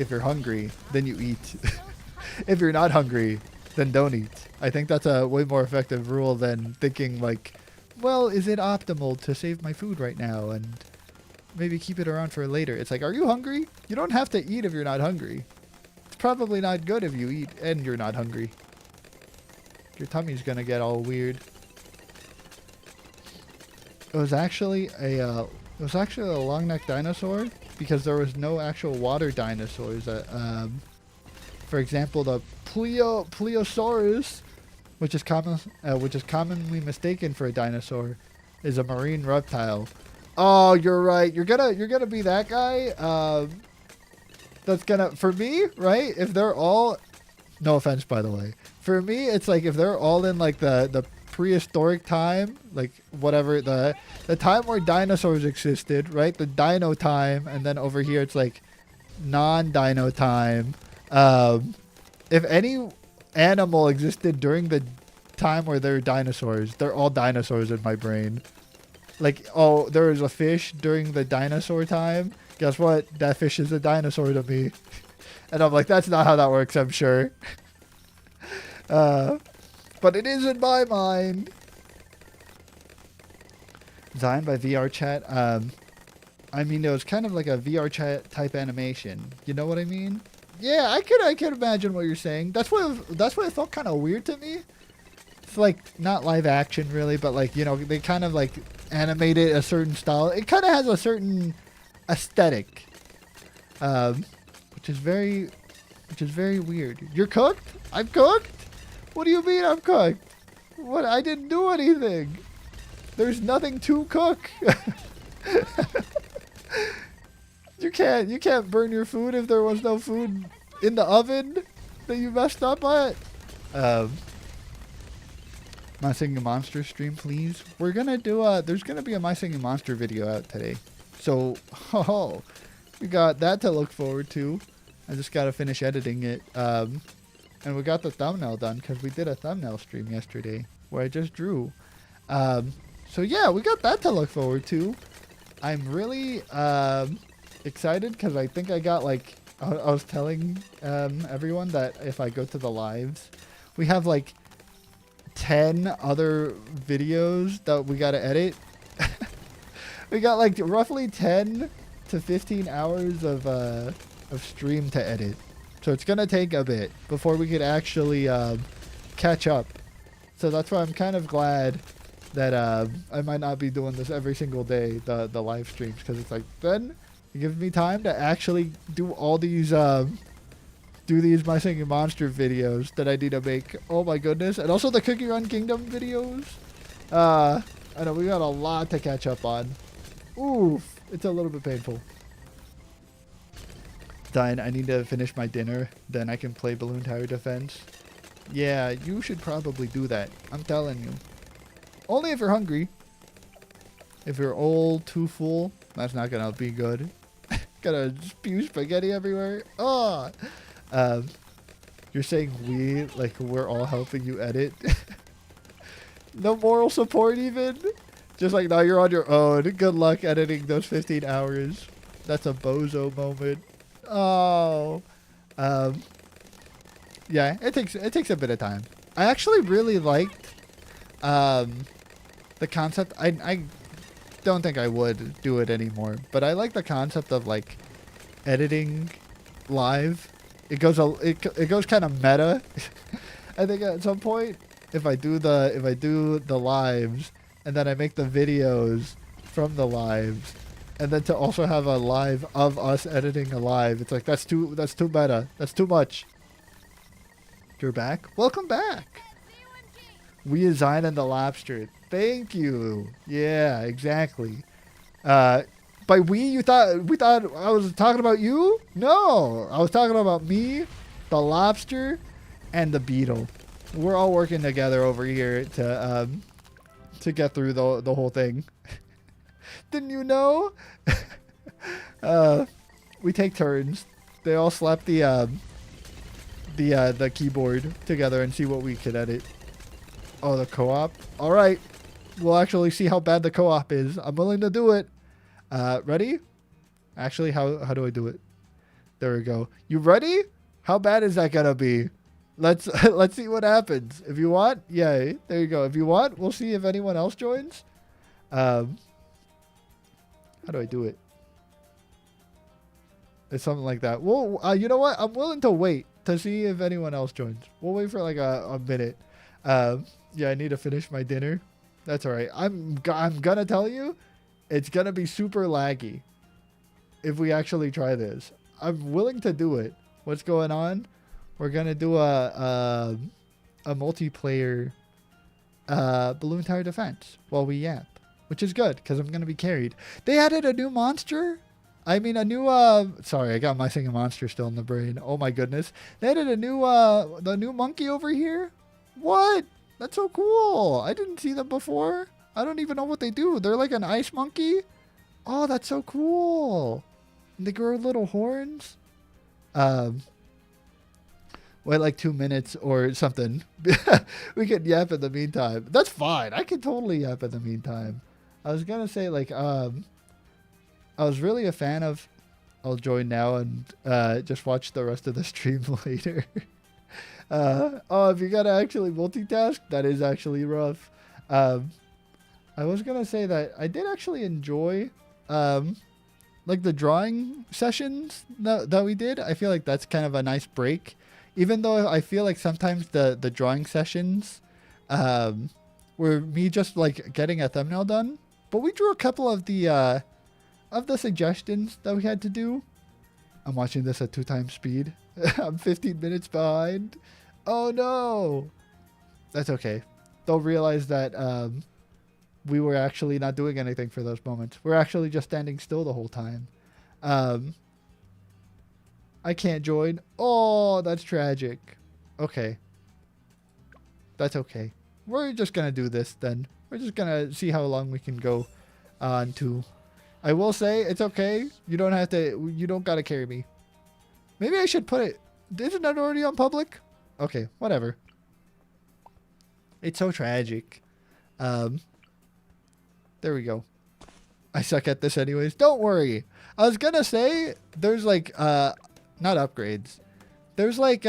you're hungry, then you eat. If you're not hungry, then don't eat. I think that's a way more effective rule than thinking like, well, is it optimal to save my food right now and maybe keep it around for later? It's like, are you hungry? You don't have to eat if you're not hungry. It's probably not good if you eat and you're not hungry. Your tummy's gonna get all weird. It was actually a long-necked dinosaur because there was no actual water dinosaurs. For example, the Plesiosaurus, which is commonly mistaken for a dinosaur, is a marine reptile. Oh, you're right. You're gonna be that guy. That's gonna, for me, right? If they're all, no offense by the way, for me it's like if they're all in like the prehistoric time, like whatever the time where dinosaurs existed, right? The dino time, and then over here it's like non-dino time. If any animal existed during the time where they're dinosaurs, they're all dinosaurs in my brain. Like, oh, there was a fish during the dinosaur time. Guess what? That fish is a dinosaur to me. And I'm like, that's not how that works, I'm sure. But it is in my mind. Designed by VR Chat. I mean, it was kind of like a VR Chat type animation. You know what I mean? Yeah, I could imagine what you're saying. That's why it felt kind of weird to me. It's like not live action really, but like, you know, they kind of like animated a certain style. It kind of has a certain aesthetic, which is very weird. You're cooked? I'm cooked? What do you mean I'm cooked? What? I didn't do anything. There's nothing to cook. You can't burn your food if there was no food in the oven that you messed up at. My Singing Monster stream, please. We're gonna do there's gonna be a My Singing Monster video out today. So, we got that to look forward to. I just gotta finish editing it. And we got the thumbnail done because we did a thumbnail stream yesterday where I just drew. So yeah, we got that to look forward to. I'm really excited because I think I got like, I was telling everyone that if I go to the lives, we have like 10 other videos that we got to edit. We got like roughly 10 to 15 hours of stream to edit. So it's going to take a bit before we could actually catch up. So that's why I'm kind of glad that I might not be doing this every single day, the live streams, because it's like, then it gives me time to actually do all these My Singing Monster videos that I need to make. Oh my goodness. And also the Cookie Run Kingdom videos. I know we got a lot to catch up on. Oof, it's a little bit painful. Dying, I need to finish my dinner, then I can play Balloon Tower Defense. Yeah, you should probably do that. I'm telling you. Only if you're hungry. If you're old, too full, that's not gonna be good. Gonna spew spaghetti everywhere. Oh! You're saying we're all helping you edit? No moral support even? Just like, now you're on your own. Good luck editing those 15 hours. That's a bozo moment. Oh. Yeah, it takes a bit of time. I actually really liked the concept. I don't think I would do it anymore, but I like the concept of like editing live. It goes kind of meta. I think at some point, if I do the lives and then I make the videos from the lives, and then to also have a live of us editing a live, it's like that's too meta. That's too much. You're back. Welcome back. We design in the lobster. Thank you. Yeah, exactly. By we thought I was talking about you? No, I was talking about me, the lobster, and the beetle. We're all working together over here to get through the whole thing. Didn't you know? We take turns. They all slap the keyboard together and see what we can edit. Oh, the co-op. All right, we'll actually see how bad the co-op is. I'm willing to do it. Ready? Actually, how do I do it? There we go. You ready? How bad is that gonna be? Let's see what happens. If you want, yay. There you go. If you want, we'll see if anyone else joins. How do I do it? It's something like that. Well, you know what? I'm willing to wait to see if anyone else joins. We'll wait for like a minute. Yeah, I need to finish my dinner. That's all right. I'm gonna tell you, it's gonna be super laggy if we actually try this. I'm willing to do it. What's going on? We're gonna do a multiplayer balloon tower defense while we yap, which is good because I'm gonna be carried. They added a new monster. I mean, a new sorry, I got my singing monster still in the brain. Oh my goodness, they added a new the new monkey over here. What? That's so cool. I didn't see them before. I don't even know what they do. They're like an ice monkey. Oh, that's so cool. And they grow little horns. Wait like 2 minutes or something. We can yap in the meantime. That's fine. I can totally yap in the meantime. I was gonna say like I was really a fan of. I'll join now and just watch the rest of the stream later. Oh, if you gotta actually multitask, that is actually rough. I was gonna say that I did actually enjoy like the drawing sessions that we did. I feel like that's kind of a nice break. Even though I feel like sometimes the drawing sessions were me just like getting a thumbnail done. But we drew a couple of the suggestions that we had to do. I'm watching this at 2x speed. I'm 15 minutes behind. Oh no. That's okay. They'll realize that we were actually not doing anything for those moments. We're actually just standing still the whole time. I can't join. Oh, that's tragic. Okay. That's okay. We're just going to do this then. We're just going to see how long we can go on to. I will say it's okay. You don't have to, you don't got to carry me. Maybe I should put it. Isn't that already on public? Okay, whatever. It's so tragic. There we go. I suck at this anyways. Don't worry. I was gonna say there's like not upgrades. There's like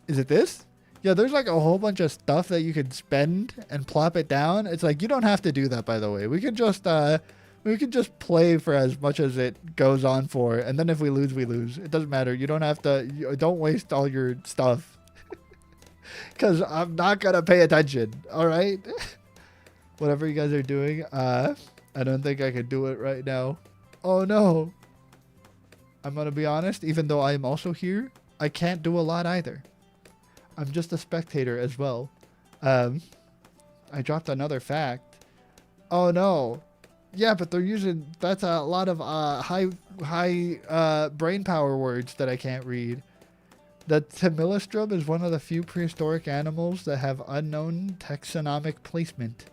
is it this? Yeah, there's like a whole bunch of stuff that you could spend and plop it down. It's like you don't have to do that, by the way. We could just play for as much as it goes on for, and then if we lose, we lose. It doesn't matter. You don't have to. Don't waste all your stuff. Because I'm not going to pay attention. All right? Whatever you guys are doing, I don't think I can do it right now. Oh, no. I'm going to be honest. Even though I'm also here, I can't do a lot either. I'm just a spectator as well. I dropped another fact. Oh, no. Yeah, but they're using... That's a lot of high brain power words that I can't read. The Timilistrum is one of the few prehistoric animals that have unknown taxonomic placement.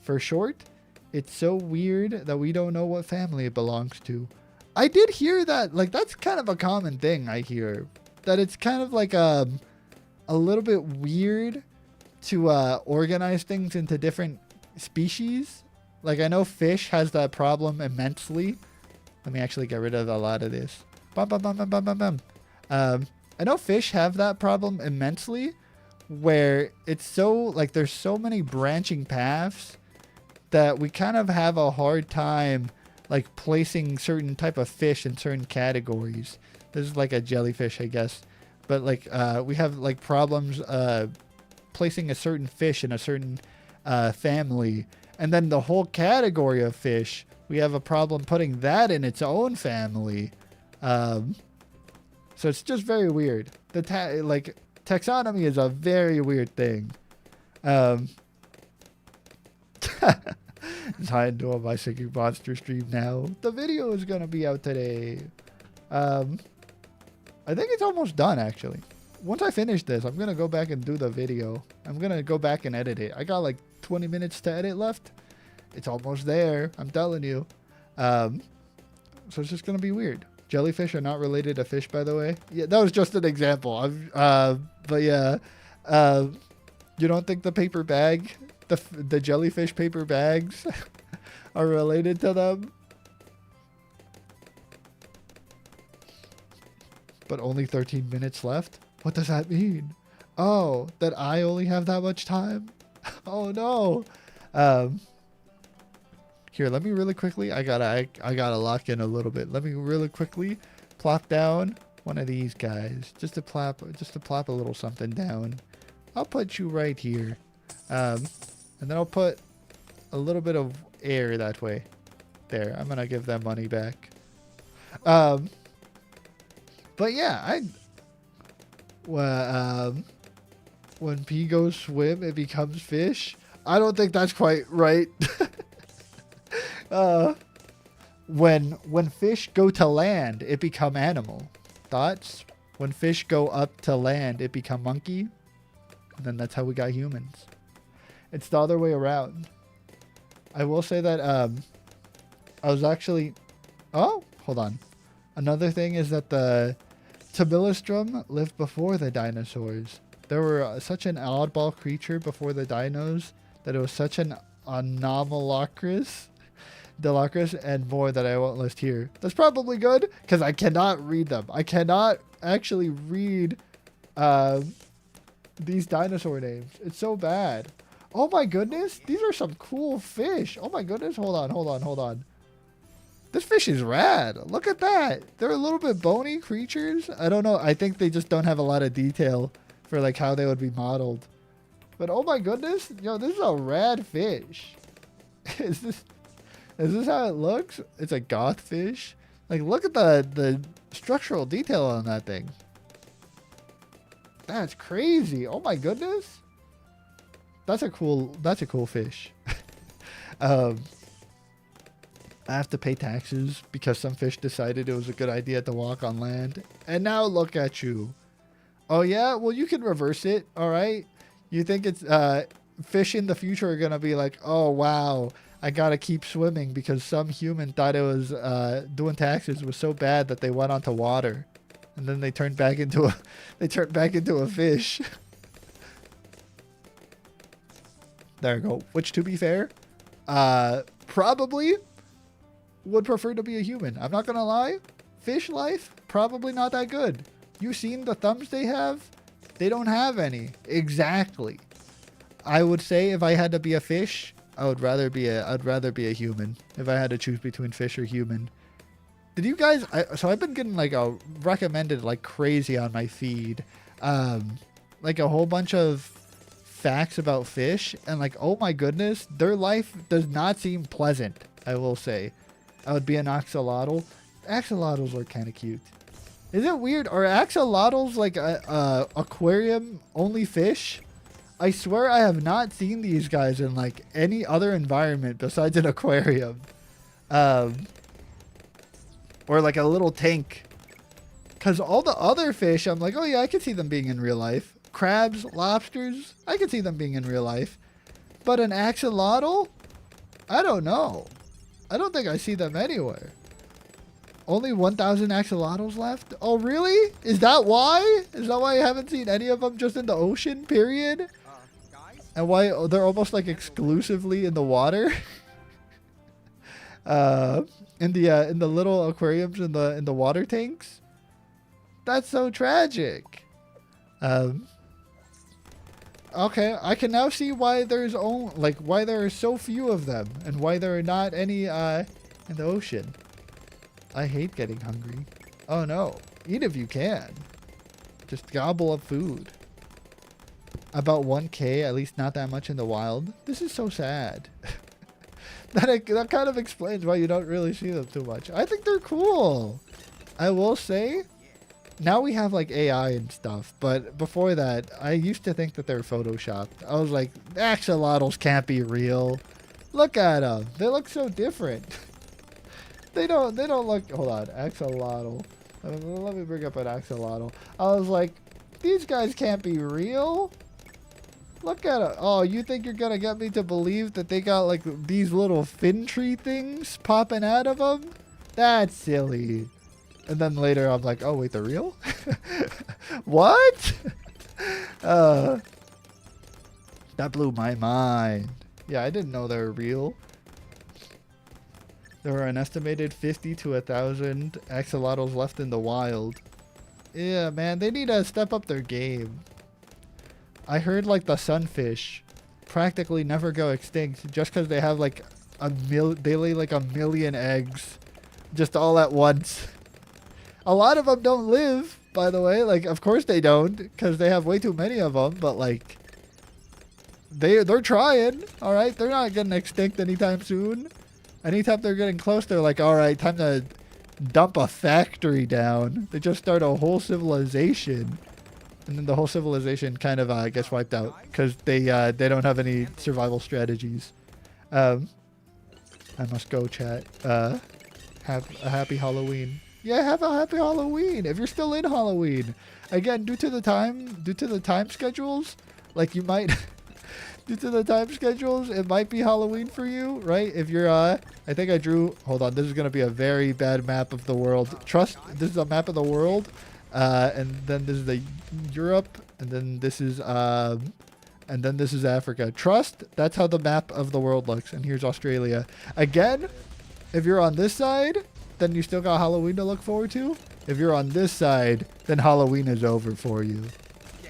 For short, it's so weird that we don't know what family it belongs to. I did hear that, like, that's kind of a common thing I hear. That it's kind of like a little bit weird to organize things into different species. Like, I know fish has that problem immensely. Let me actually get rid of a lot of this. I know fish have that problem immensely, where it's so, like, there's so many branching paths that we kind of have a hard time, like, placing certain type of fish in certain categories. This is like a jellyfish, I guess. But, like, we have, like, problems placing a certain fish in a certain family. And then the whole category of fish, we have a problem putting that in its own family. So it's just very weird. The taxonomy is a very weird thing. It's hiding to my singing monster stream now. The video is gonna be out today. I think it's almost done actually. Once I finish this, I'm gonna go back and do the video. I'm gonna go back and edit it. I got like 20 minutes to edit left. It's almost there. I'm telling you. So it's just gonna be weird. Jellyfish are not related to fish, by the way. Yeah, that was just an example. But yeah, you don't think the paper bag, the jellyfish paper bags, are related to them? But only 13 minutes left. What does that mean? Oh, that I only have that much time? Oh no. Here, let me really quickly. I gotta lock in a little bit. Let me really quickly plop down One of these guys. Just to plop a little something down. I'll put you right here. And then I'll put a little bit of air that way. There. I'm gonna give them money back. But yeah, when pea goes swim, it becomes fish. I don't think that's quite right. When fish go to land, it become animal. Thoughts? When fish go up to land, it become monkey. And then that's how we got humans. It's the other way around. I will say that I was actually... Oh, hold on. Another thing is that the Tamilistrum lived before the dinosaurs. They were such an oddball creature before the dinos that it was such an anomalocris, and more that I won't list here. That's probably good because I cannot read them. I cannot actually read these dinosaur names. It's so bad. Oh my goodness. These are some cool fish. Oh my goodness. Hold on. This fish is rad. Look at that. They're a little bit bony creatures. I don't know. I think they just don't have a lot of detail for like how they would be modeled. But oh my goodness. Yo, this is a rad fish. Is this how it looks? It's a goth fish. Like look at the structural detail on that thing. That's crazy. Oh my goodness. That's a cool fish. I have to pay taxes because some fish decided it was a good idea to walk on land. And now look at you. Oh yeah? Well, you can reverse it. All right. You think it's fish in the future are going to be like, oh, wow, I got to keep swimming because some human thought it was doing taxes was so bad that they went onto water. And then they turned back into a fish. There we go. Which, to be fair, probably would prefer to be a human. I'm not going to lie. Fish life, probably not that good. You seen the thumbs they have? They don't have any. Exactly. I would say if I had to be a fish, I'd rather be a human. If I had to choose between fish or human. Did you guys... so I've been getting like a recommended like crazy on my feed. Like a whole bunch of facts about fish. And like, oh my goodness, their life does not seem pleasant, I will say. I would be an axolotl. Axolotls are kind of cute. Is it weird? Are axolotls like a aquarium only fish? I swear I have not seen these guys in like any other environment besides an aquarium. Or like a little tank. Because all the other fish, I'm like, oh yeah, I can see them being in real life. Crabs, lobsters, I can see them being in real life. But an axolotl? I don't know. I don't think I see them anywhere. Only 1,000 axolotls left? Oh, really? Is that why? Is that why I haven't seen any of them just in the ocean, period? And why they're almost like exclusively in the water? In the little aquariums in the water tanks? That's so tragic. Okay, I can now see why why there are so few of them and why there are not any in the ocean. I hate getting hungry. Oh no, eat if you can. Just gobble up food. About 1K, at least not that much in the wild. This is so sad. That kind of explains why you don't really see them too much. I think they're cool. I will say, now we have like AI and stuff, but before that, I used to think that they're photoshopped. I was like, axolotls can't be real. Look at them. They look so different. They don't look, hold on, axolotl. Let me bring up an axolotl. I was like, these guys can't be real. Look at it. Oh, you think you're going to get me to believe that they got like these little fin tree things popping out of them? That's silly. And then later I'm like, oh wait, they're real? What? That blew my mind. Yeah, I didn't know they were real. There are an estimated 50 to 1,000 axolotls left in the wild. Yeah, man, they need to step up their game. I heard like the sunfish practically never go extinct just because they have like they lay like 1 million eggs just all at once. A lot of them don't live, by the way. Like, of course they don't, because they have way too many of them. But like, they're trying. All right, they're not getting extinct anytime soon. Anytime they're getting close, they're like, all right, time to dump a factory down. They just start a whole civilization, and then the whole civilization kind of gets wiped out because they don't have any survival strategies. I must go, chat. Have a happy Halloween. Yeah, have a happy Halloween if you're still in Halloween. Again, due to the time schedules, like you might due to the time schedules, it might be Halloween for you, right? If you're I think I drew, hold on, this is going to be a very bad map of the world. Trust, this is a map of the world. And then this is the Europe, and then this is Africa. Trust, that's how the map of the world looks. And here's Australia. Again, if you're on this side, then you still got Halloween to look forward to. If you're on this side, then Halloween is over for you.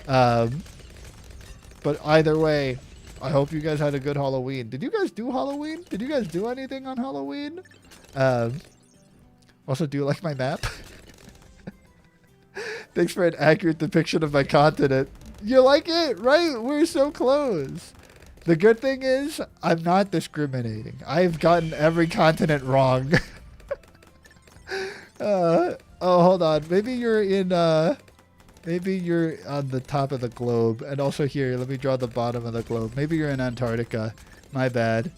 But either way, I hope you guys had a good Halloween. Did you guys do Halloween? Did you guys do anything on Halloween? Also, do you like my map? Thanks for an accurate depiction of my continent. You like it, right? We're so close. The good thing is, I'm not discriminating. I've gotten every continent wrong. Oh, hold on. Maybe you're in, maybe you're on the top of the globe. And also here, let me draw the bottom of the globe. Maybe you're in Antarctica. My bad.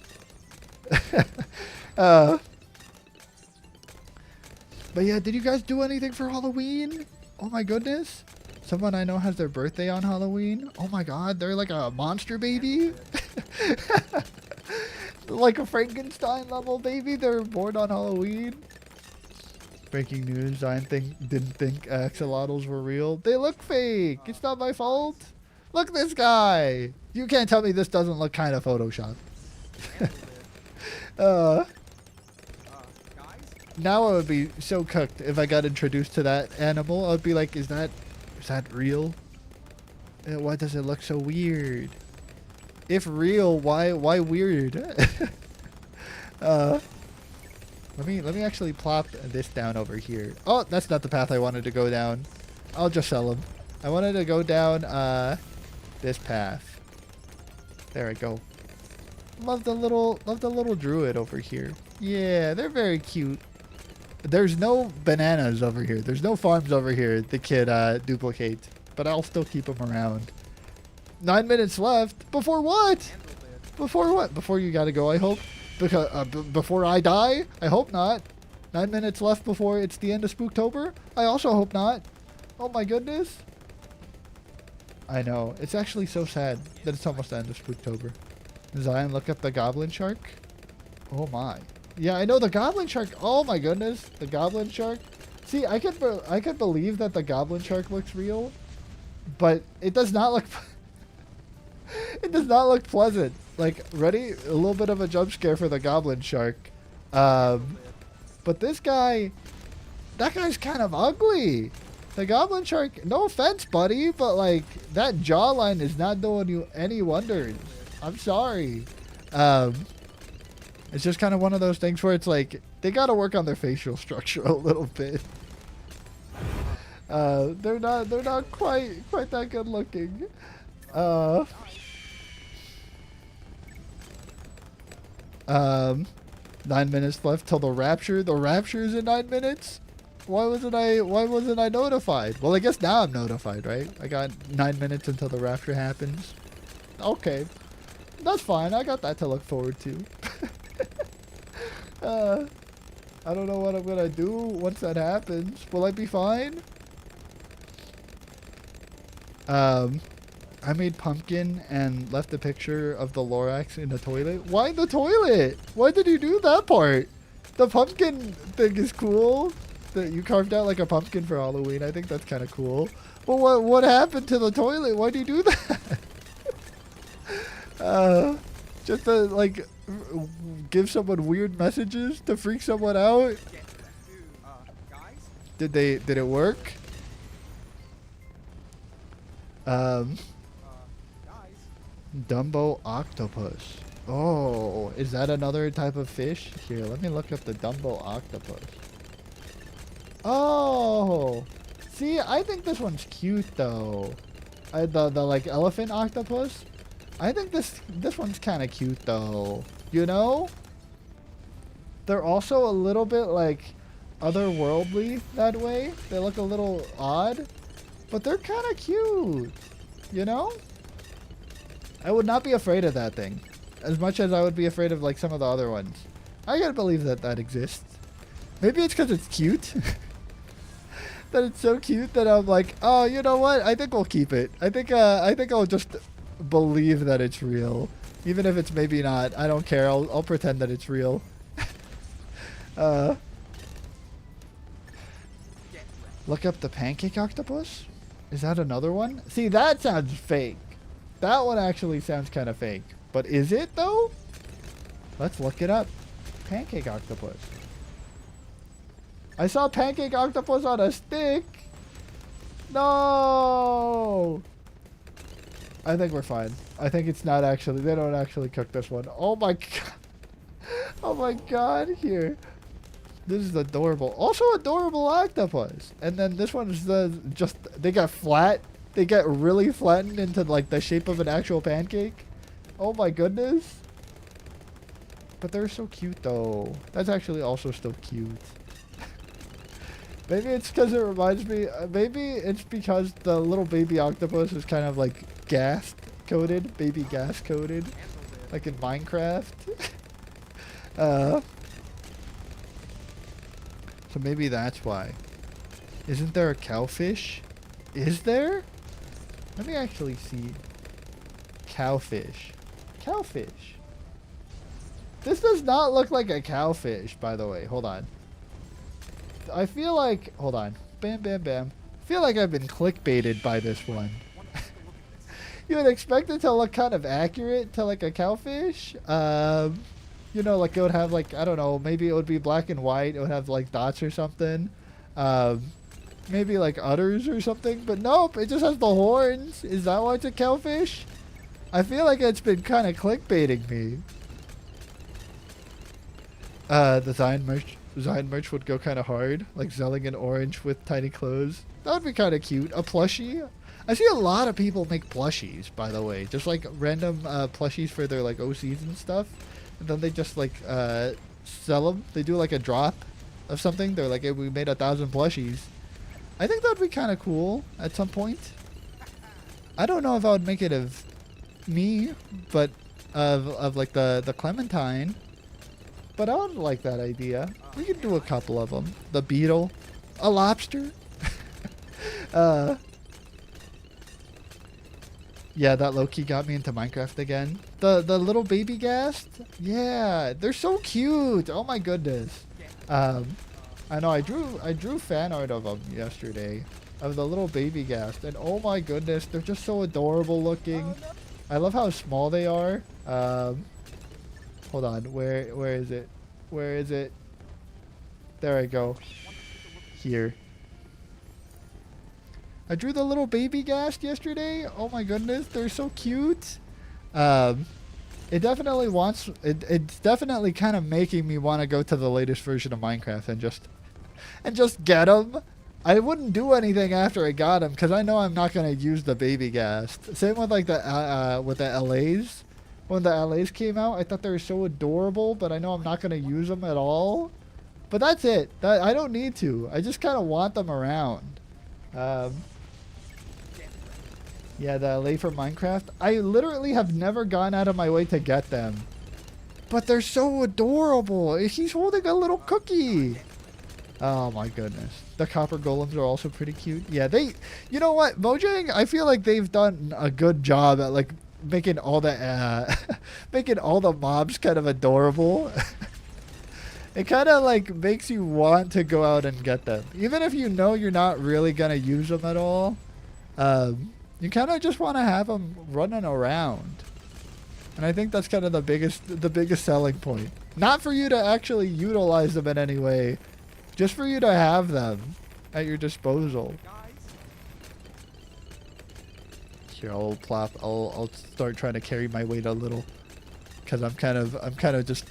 But yeah, did you guys do anything for Halloween? Oh my goodness. Someone I know has their birthday on Halloween. Oh my god, they're like a monster baby. Like a Frankenstein level baby. They're born on Halloween. Breaking news, didn't think axolotls were real. They look fake. It's not my fault. Look at this guy. You can't tell me this doesn't look kind of Photoshopped. Now I would be so cooked if I got introduced to that animal. I would be like, is that real? Why does it look so weird? If real, why weird? Let me actually plop this down over here. Oh, that's not the path I wanted to go down. I'll just sell them. I wanted to go down this path. There I go. Love the little druid over here. Yeah, they're very cute. There's no bananas over here. There's no farms over here that could duplicate. But I'll still keep them around. 9 minutes left. Before what? Before what? Before you gotta go, I hope. Because before I die? I hope not. 9 minutes left before it's the end of Spooktober? I also hope not. Oh my goodness. I know. It's actually so sad that it's almost the end of Spooktober. Zion, look up the goblin shark. Oh my. Yeah, I know the goblin shark. Oh my goodness. The goblin shark. See, I could believe that the goblin shark looks real. But it does not look... it does not look pleasant. Like, ready? A little bit of a jump scare for the goblin shark. But this guy... That guy's kind of ugly. The goblin shark... No offense, buddy, but, like, that jawline is not doing you any wonders. I'm sorry. It's just kind of one of those things where it's like... They gotta work on their facial structure a little bit. They're not quite that good looking. 9 minutes left till the rapture. The rapture is in 9 minutes? Why wasn't I notified? Well, I guess now I'm notified, right? I got 9 minutes until the rapture happens. Okay. That's fine. I got that to look forward to. I don't know what I'm gonna do once that happens. Will I be fine? I made pumpkin and left a picture of the Lorax in the toilet. Why the toilet? Why did you do that part? The pumpkin thing is cool. That you carved out like a pumpkin for Halloween. I think that's kind of cool. But what happened to the toilet? Why do you do that? Just to like give someone weird messages to freak someone out. Did it work? Dumbo octopus. Oh, is that another type of fish? Here, let me look up the Dumbo octopus. Oh, see, I think this one's cute though. The like elephant octopus. I think this one's kind of cute though. You know? They're also a little bit like otherworldly that way. They look a little odd, but they're kind of cute. You know? I would not be afraid of that thing as much as I would be afraid of like some of the other ones. I gotta believe that that exists. Maybe it's because it's cute. That it's so cute that I'm like, oh, you know what? I think we'll keep it. I think I'll just believe that it's real, even if it's maybe not. I don't care. I'll pretend that it's real. Look up the pancake octopus. Is that another one? See, that sounds fake. That one actually sounds kind of fake. But is it though? Let's look it up. Pancake octopus. I saw pancake octopus on a stick. No. I think we're fine. I think it's not actually. They don't actually cook this one. Oh my god. Oh my god. Here. This is adorable. Also adorable octopus. And then this one is they got flat. They get really flattened into like the shape of an actual pancake. Oh my goodness. But they're so cute though. That's actually also still cute. Maybe it's because it reminds me, maybe it's because the little baby octopus is kind of like gas coated, baby gas coated, like in Minecraft. So maybe that's why. Isn't there a cowfish? Is there? Let me actually see. Cowfish. Cowfish. This does not look like a cowfish, by the way. Hold on. I feel like, hold on, bam, bam, bam. I feel like I've been clickbaited by this one. You would expect it to look kind of accurate to like a cowfish. You know, like it would have like, I don't know, maybe it would be black and white. It would have like dots or something. Maybe like udders or something. But nope, it just has the horns. Is that why it's a cowfish? I feel like it's been kind of clickbaiting me. The Zion merch would go kind of hard, like Zelling in orange with tiny clothes. That would be kind of cute. A plushie. I see a lot of people make plushies, by the way, just like random plushies for their like OCs and stuff, and then they just like sell them. They do like a drop of something. They're like, hey, we made 1,000 plushies. I think that would be kind of cool at some point. I don't know if I would make it of me, but of like the Clementine. But I would like that idea. We could do a couple of them. The beetle. A lobster. Yeah, that low-key got me into Minecraft again. The little baby ghast. Yeah, they're so cute. Oh my goodness. I know I drew fan art of them yesterday. Of the little baby ghast. And oh my goodness, they're just so adorable looking. I love how small they are. Hold on, where is it? Where is it? There I go. Here. I drew the little baby ghast yesterday. Oh my goodness, they're so cute. It definitely wants. It's definitely kind of making me want to go to the latest version of Minecraft and just get them. I wouldn't do anything after I got them because I know I'm not gonna use the baby ghast. Same with like the LAs. When the LAs came out, I thought they were so adorable, but I know I'm not going to use them at all. But that's it. I don't need to. I just kind of want them around. Yeah, the LA from Minecraft. I literally have never gone out of my way to get them. But they're so adorable. He's holding a little cookie. Oh my goodness. The copper golems are also pretty cute. Yeah, you know what? Mojang, I feel like they've done a good job at like making all the making all the mobs kind of adorable. It kind of like makes you want to go out and get them, even if you know you're not really gonna use them at all. You kind of just want to have them running around, and I think that's kind of the biggest selling point. Not for you to actually utilize them in any way, just for you to have them at your disposal. Here, I'll plop. I'll start trying to carry my weight a little, because I'm kind of just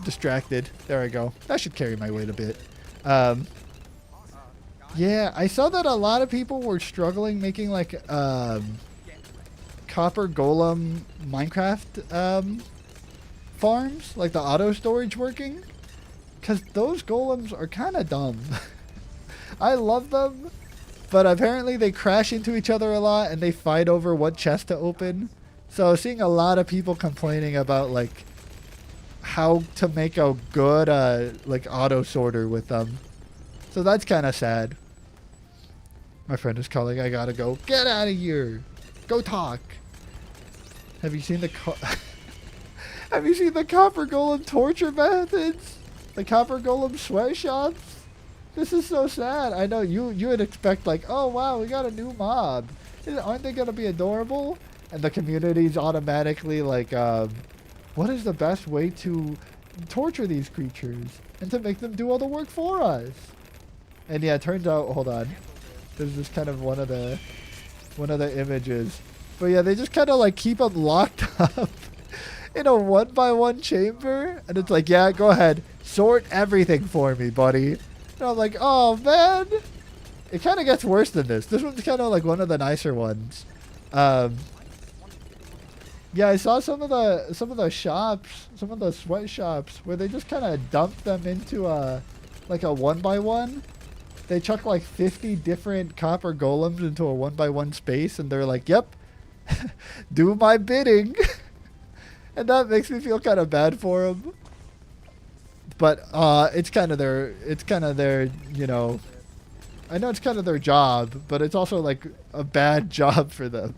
distracted. There I go. That should carry my weight a bit. Yeah, I saw that a lot of people were struggling making like copper golem Minecraft farms, like the auto storage working, because those golems are kind of dumb. I love them, but apparently they crash into each other a lot and they fight over what chest to open. So seeing a lot of people complaining about like how to make a good like auto sorter with them. So that's kind of sad. My friend is calling. I gotta go. Get out of here. Go talk. Have you seen the Have you seen the copper golem torture methods? The copper golem sweatshops? This is so sad. I know you would expect like, oh wow, we got a new mob. Aren't they gonna be adorable? And the community's automatically like, what is the best way to torture these creatures and to make them do all the work for us? And yeah, it turns out, hold on. There's just kind of one of the images. But yeah, they just kind of like keep them locked up in a 1x1 chamber. And it's like, yeah, go ahead. Sort everything for me, buddy. And I'm like, oh man. It kind of gets worse than this. This one's kind of like one of the nicer ones. Yeah, I saw some of the shops, some of the sweatshops where they just kind of dump them into like a 1x1. They chuck like 50 different copper golems into a 1x1 space, and they're like, yep, do my bidding. And that makes me feel kind of bad for them. But it's kind of their, you know, I know it's kind of their job, but it's also like a bad job for them.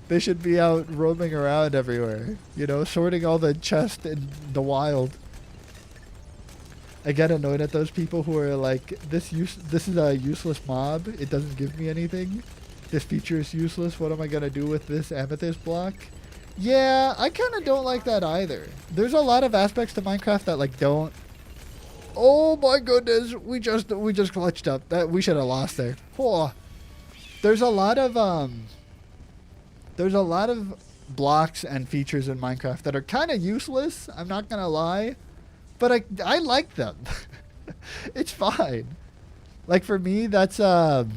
They should be out roaming around everywhere, you know, sorting all the chests in the wild. I get annoyed at those people who are like, this is a useless mob. It doesn't give me anything. This feature is useless. What am I going to do with this amethyst block? Yeah, I kind of don't like that either. There's a lot of aspects to Minecraft that like don't. Oh my goodness, we just glitched up. That we should have lost there. Oh. There's a lot of blocks and features in Minecraft that are kind of useless. I'm not going to lie. But I like them. It's fine. Like for me, that's what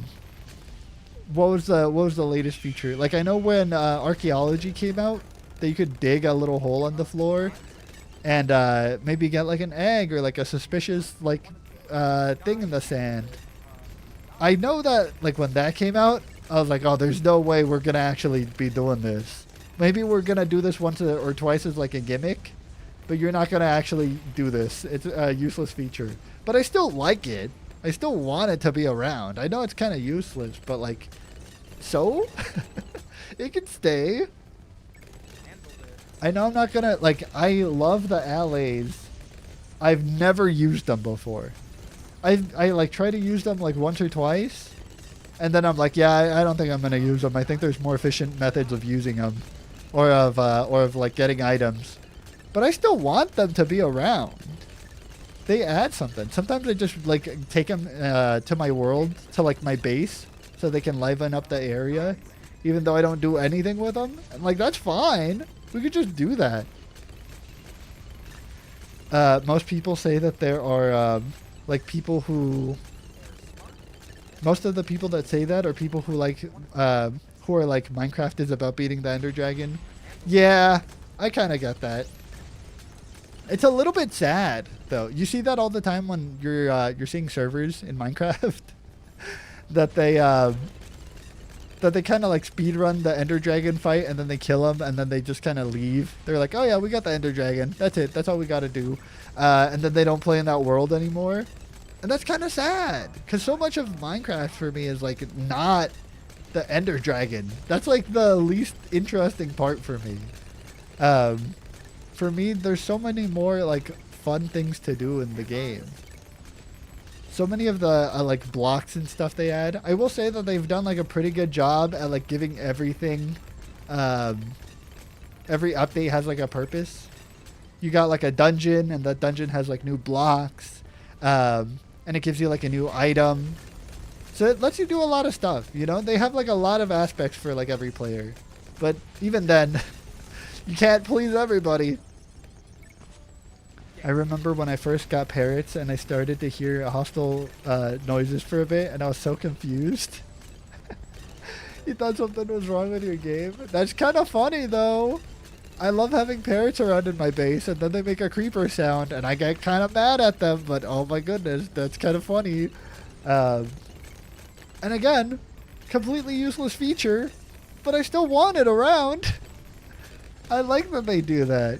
was the latest feature? Like I know when archaeology came out, that you could dig a little hole in the floor and maybe get like an egg or like a suspicious like thing in the sand. I know that like when that came out, I was like, oh, there's no way we're gonna actually be doing this. Maybe we're gonna do this once or twice as like a gimmick. But you're not going to actually do this. It's a useless feature. But I still like it. I still want it to be around. I know it's kind of useless, but like, so? It can stay. I know I'm not going to, like, I love the allays. I've never used them before. I like try to use them like once or twice. And then I'm like, yeah, I don't think I'm going to use them. I think there's more efficient methods of using them. Or of like getting items. But I still want them to be around. They add something. Sometimes I just like take them to my world, to like my base, so they can liven up the area, even though I don't do anything with them. And like that's fine. We could just do that. Most people say that there are like people who. Most of the people that say that are people who like who are like Minecraft is about beating the Ender Dragon. Yeah, I kind of get that. It's a little bit sad, though. You see that all the time when you're seeing servers in Minecraft that they kind of like speedrun the Ender Dragon fight and then they kill him and then they just kind of leave. They're like, oh yeah, we got the Ender Dragon. That's it. That's all we got to do. And then they don't play in that world anymore. And that's kind of sad because so much of Minecraft for me is like not the Ender Dragon. That's like the least interesting part for me. For me, there's so many more like fun things to do in the game. So many of the like blocks and stuff they add. I will say that they've done like a pretty good job at like giving everything. Every update has like a purpose. You got like a dungeon, and that dungeon has like new blocks, and it gives you like a new item. So it lets you do a lot of stuff. You know, they have like a lot of aspects for like every player, but even then, you can't please everybody. I remember when I first got parrots and I started to hear hostile noises for a bit, and I was so confused. You thought something was wrong with your game? That's kind of funny, though. I love having parrots around in my base, and then they make a creeper sound, and I get kind of mad at them, but oh my goodness, that's kind of funny. And again, completely useless feature, but I still want it around. I like that they do that.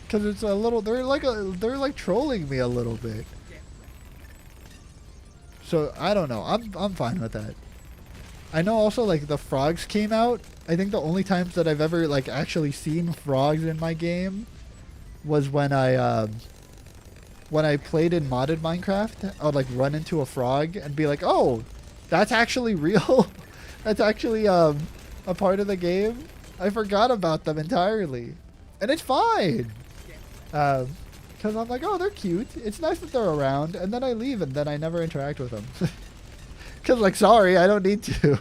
Because it's a little, they're like trolling me a little bit. So I don't know. I'm fine with that. I know also like the frogs came out. I think the only times that I've ever like actually seen frogs in my game was when I played in modded Minecraft. I would like run into a frog and be like, "Oh, that's actually real. That's actually a part of the game." I forgot about them entirely, and it's fine. Because I'm like, "Oh, they're cute. It's nice that they're around," and then I leave and then I never interact with them. Because like, sorry, I don't need to.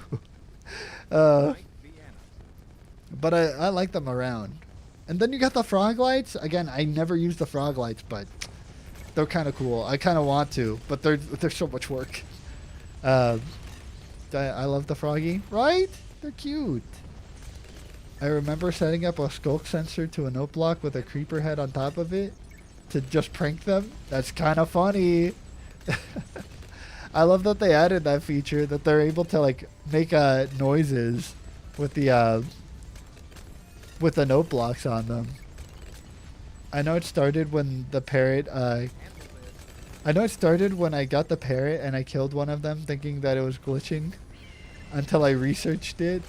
But I like them around. And then you got the frog lights. Again, I never use the frog lights, but they're kind of cool. I kind of want to, but they're so much work. I love the froggy, right? They're cute. I remember setting up a skulk sensor to a note block with a creeper head on top of it to just prank them. That's kind of funny. I love that they added that feature, that they're able to like make noises with the note blocks on them. I know it started when the parrot. I know it started when I got the parrot and I killed one of them, thinking that it was glitching, until I researched it.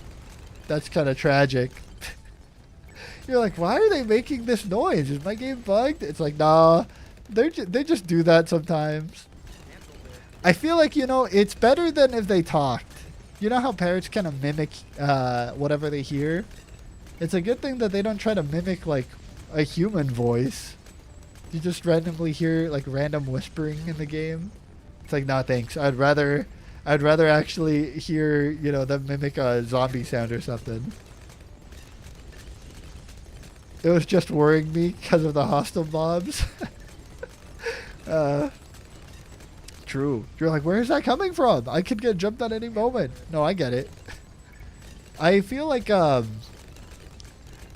That's kind of tragic. You're like, why are they making this noise? Is my game bugged? It's like, nah, they just do that sometimes. I feel like, you know, it's better than if they talked. You know how parrots kind of mimic whatever they hear? It's a good thing that they don't try to mimic like a human voice. You just randomly hear like random whispering in the game. It's like, nah, thanks. I'd rather actually hear, you know, them mimic a zombie sound or something. It was just worrying me because of the hostile mobs. True. You're like, where is that coming from? I could get jumped at any moment. No, I get it. I feel like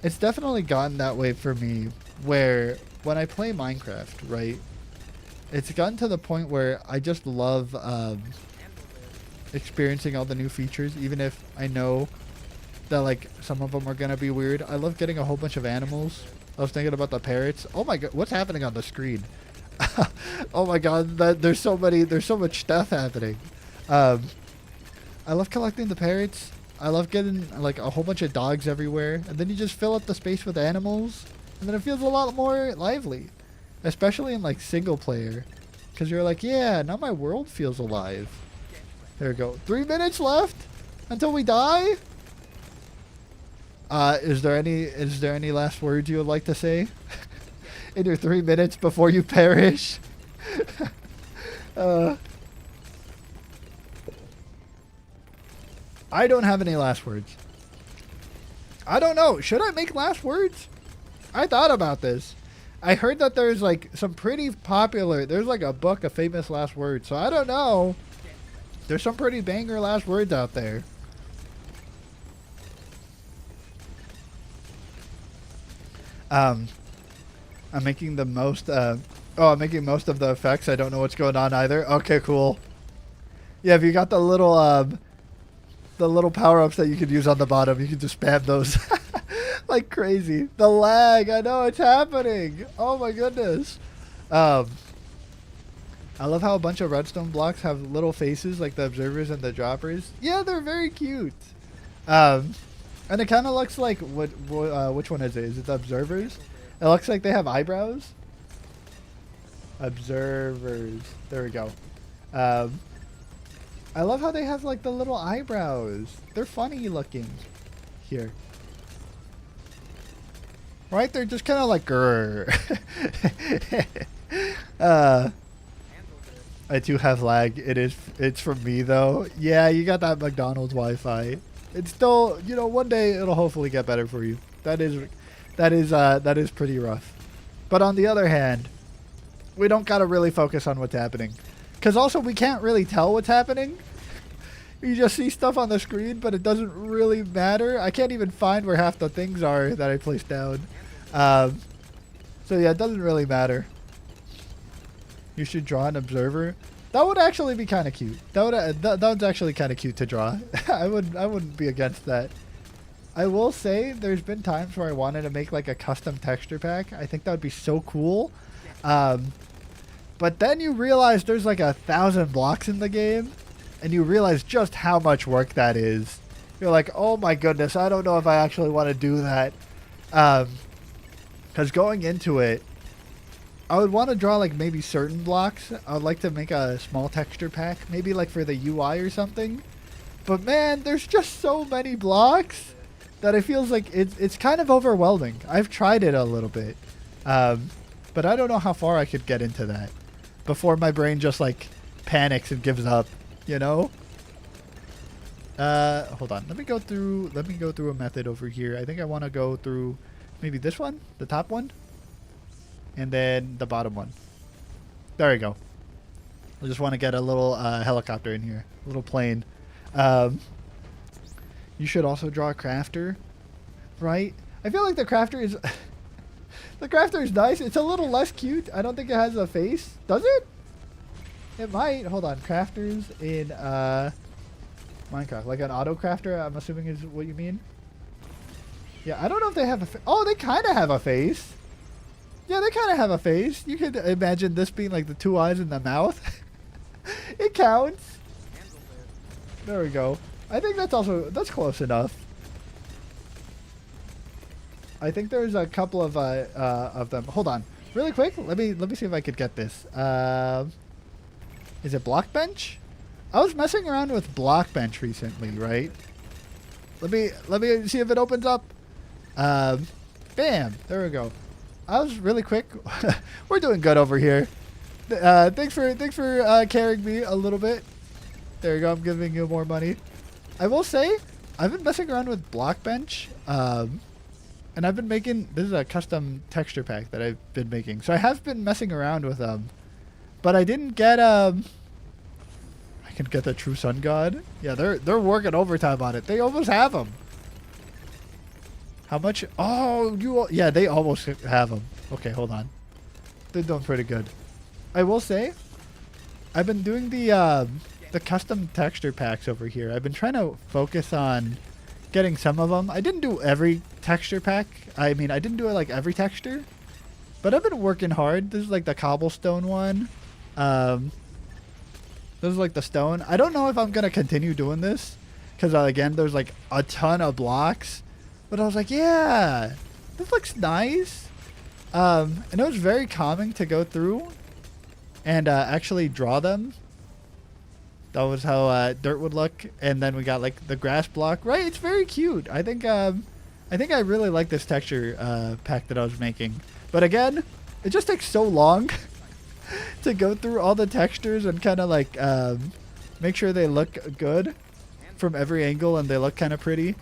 it's definitely gotten that way for me, where when I play Minecraft, right, it's gotten to the point where I just love experiencing all the new features, even if I know that like some of them are gonna be weird. I love getting a whole bunch of animals. I was thinking about the parrots. Oh my god, what's happening on the screen? Oh my god, there's so much stuff happening. I love collecting the parrots. I love getting like a whole bunch of dogs everywhere, and then you just fill up the space with animals, and then it feels a lot more lively, especially in like single player, because you're like, yeah, now my world feels alive. There we go. 3 minutes left until we die. Is there any last words you would like to say in your 3 minutes before you perish? I don't have any last words. I don't know. Should I make last words? I thought about this. I heard that there's like some pretty popular, there's like a book of famous last words. So I don't know. There's some pretty banger last words out there. I'm making the most, I'm making most of the effects. I don't know what's going on either. Okay, cool. Yeah, if you got the little power-ups that you could use on the bottom, you can just spam those like crazy. The lag, I know it's happening. Oh my goodness. I love how a bunch of redstone blocks have little faces like the observers and the droppers. Yeah, they're very cute. And it kind of looks like, which one is it? Is it the observers? It looks like they have eyebrows. Observers. There we go. I love how they have like the little eyebrows. They're funny looking. Here. Right? They're just kind of like grrr. I do have lag. It's from me though. Yeah, you got that McDonald's Wi-Fi. It's still, you know, one day it'll hopefully get better for you. That is pretty rough. But on the other hand, we don't gotta really focus on what's happening. Because also we can't really tell what's happening. You just see stuff on the screen, but it doesn't really matter. I can't even find where half the things are that I placed down. So yeah, it doesn't really matter. You should draw an observer. That would actually be kind of cute. That would actually kind of cute to draw. I wouldn't be against that. I will say there's been times where I wanted to make like a custom texture pack. I think that would be so cool. But then you realize there's like 1,000 blocks in the game, and you realize just how much work that is. You're like, oh my goodness, I don't know if I actually want to do that. Because going into it, I would want to draw like maybe certain blocks. I would like to make a small texture pack, maybe like for the UI or something. But man, there's just so many blocks that it feels like it's kind of overwhelming. I've tried it a little bit, but I don't know how far I could get into that before my brain just like panics and gives up, you know? Hold on. Let me go through a method over here. I think I want to go through maybe this one, the top one, and then the bottom one. There we go. I just want to get a little helicopter in here, a little plane. You should also draw a crafter, right? I feel like the crafter is the crafter is nice. It's a little less cute. I don't think it has a face. Does it? It might. Hold on. Crafters in Minecraft, like an auto crafter, I'm assuming is what you mean. Yeah, I don't know if they have a oh, they kind of have a face. Yeah, they kind of have a face. You could imagine this being like the 2 eyes and the mouth. It counts. There we go. I think that's close enough. I think there's a couple of them. Hold on, really quick. Let me see if I could get this. Is it block bench? I was messing around with block bench recently, right? Let me see if it opens up. Bam! There we go. I was really quick. We're doing good over here. Thanks for carrying me a little bit. There you go. I'm giving you more money. I will say, I've been messing around with block bench, and I've been making. This is a custom texture pack that I've been making. So I have been messing around with them, but I didn't get I can get the true sun god. Yeah, they're working overtime on it. They almost have them. How much? Oh, yeah, they almost have them. Okay, hold on. They're doing pretty good. I will say, I've been doing the custom texture packs over here. I've been trying to focus on getting some of them. I didn't do every texture pack. I mean, I didn't do it like every texture, but I've been working hard. This is like the cobblestone one. This is like the stone. I don't know if I'm going to continue doing this because, again, there's like a ton of blocks. But I was like, yeah, this looks nice. And it was very calming to go through and actually draw them. That was how dirt would look. And then we got like the grass block. Right, it's very cute. I think I really like this texture pack that I was making. But again, it just takes so long to go through all the textures and kind of like make sure they look good from every angle and they look kind of pretty.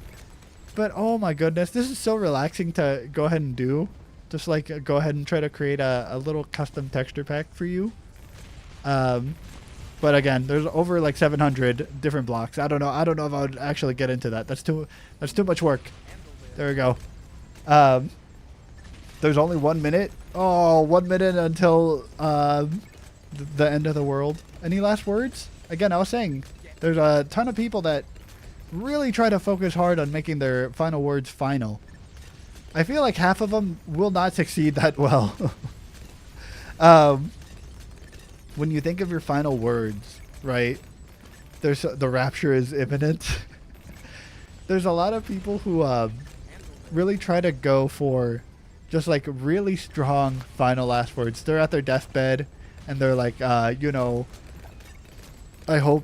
But oh my goodness, this is so relaxing to go ahead and do. Just like go ahead and try to create a little custom texture pack for you. But again, there's over like 700 different blocks. I don't know if I would actually get into that. That's too much work. There we go. There's only 1 minute. Oh, 1 minute until the end of the world. Any last words? Again, I was saying there's a ton of people that really try to focus hard on making their final words final. I feel like half of them will not succeed that well. When you think of your final words, right? There's the rapture is imminent. There's a lot of people who really try to go for just like really strong final last words. They're at their deathbed and they're like, you know, I hope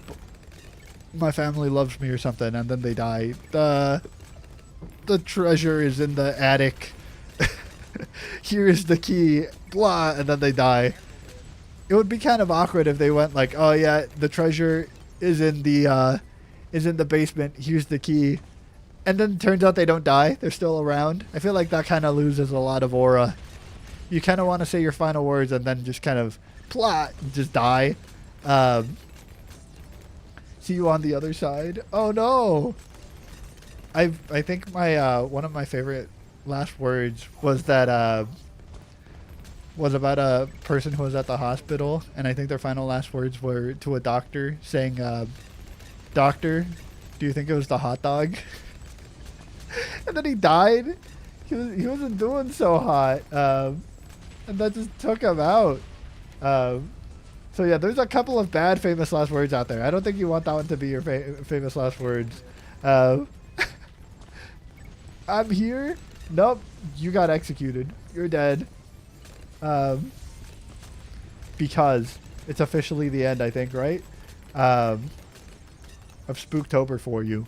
my family loves me or something, and then they die. The treasure is in the attic. Here is the key, blah, and then they die. It would be kind of awkward if they went like, oh yeah, the treasure is in the basement. Here's the key, and then it turns out they don't die. They're still around. I feel like that kind of loses a lot of aura. you kind of want to say your final words and then just kind of plot, just die. See you on the other side. Oh no! I think my one of my favorite last words was that was about a person who was at the hospital, and I think their final last words were to a doctor saying, "Doctor, do you think it was the hot dog?" And then he died. He wasn't doing so hot, and that just took him out. So yeah, there's a couple of bad famous last words out there. I don't think you want that one to be your famous last words. I'm here. Nope, you got executed. You're dead. Because it's officially the end, I think, right? Of Spooktober for you.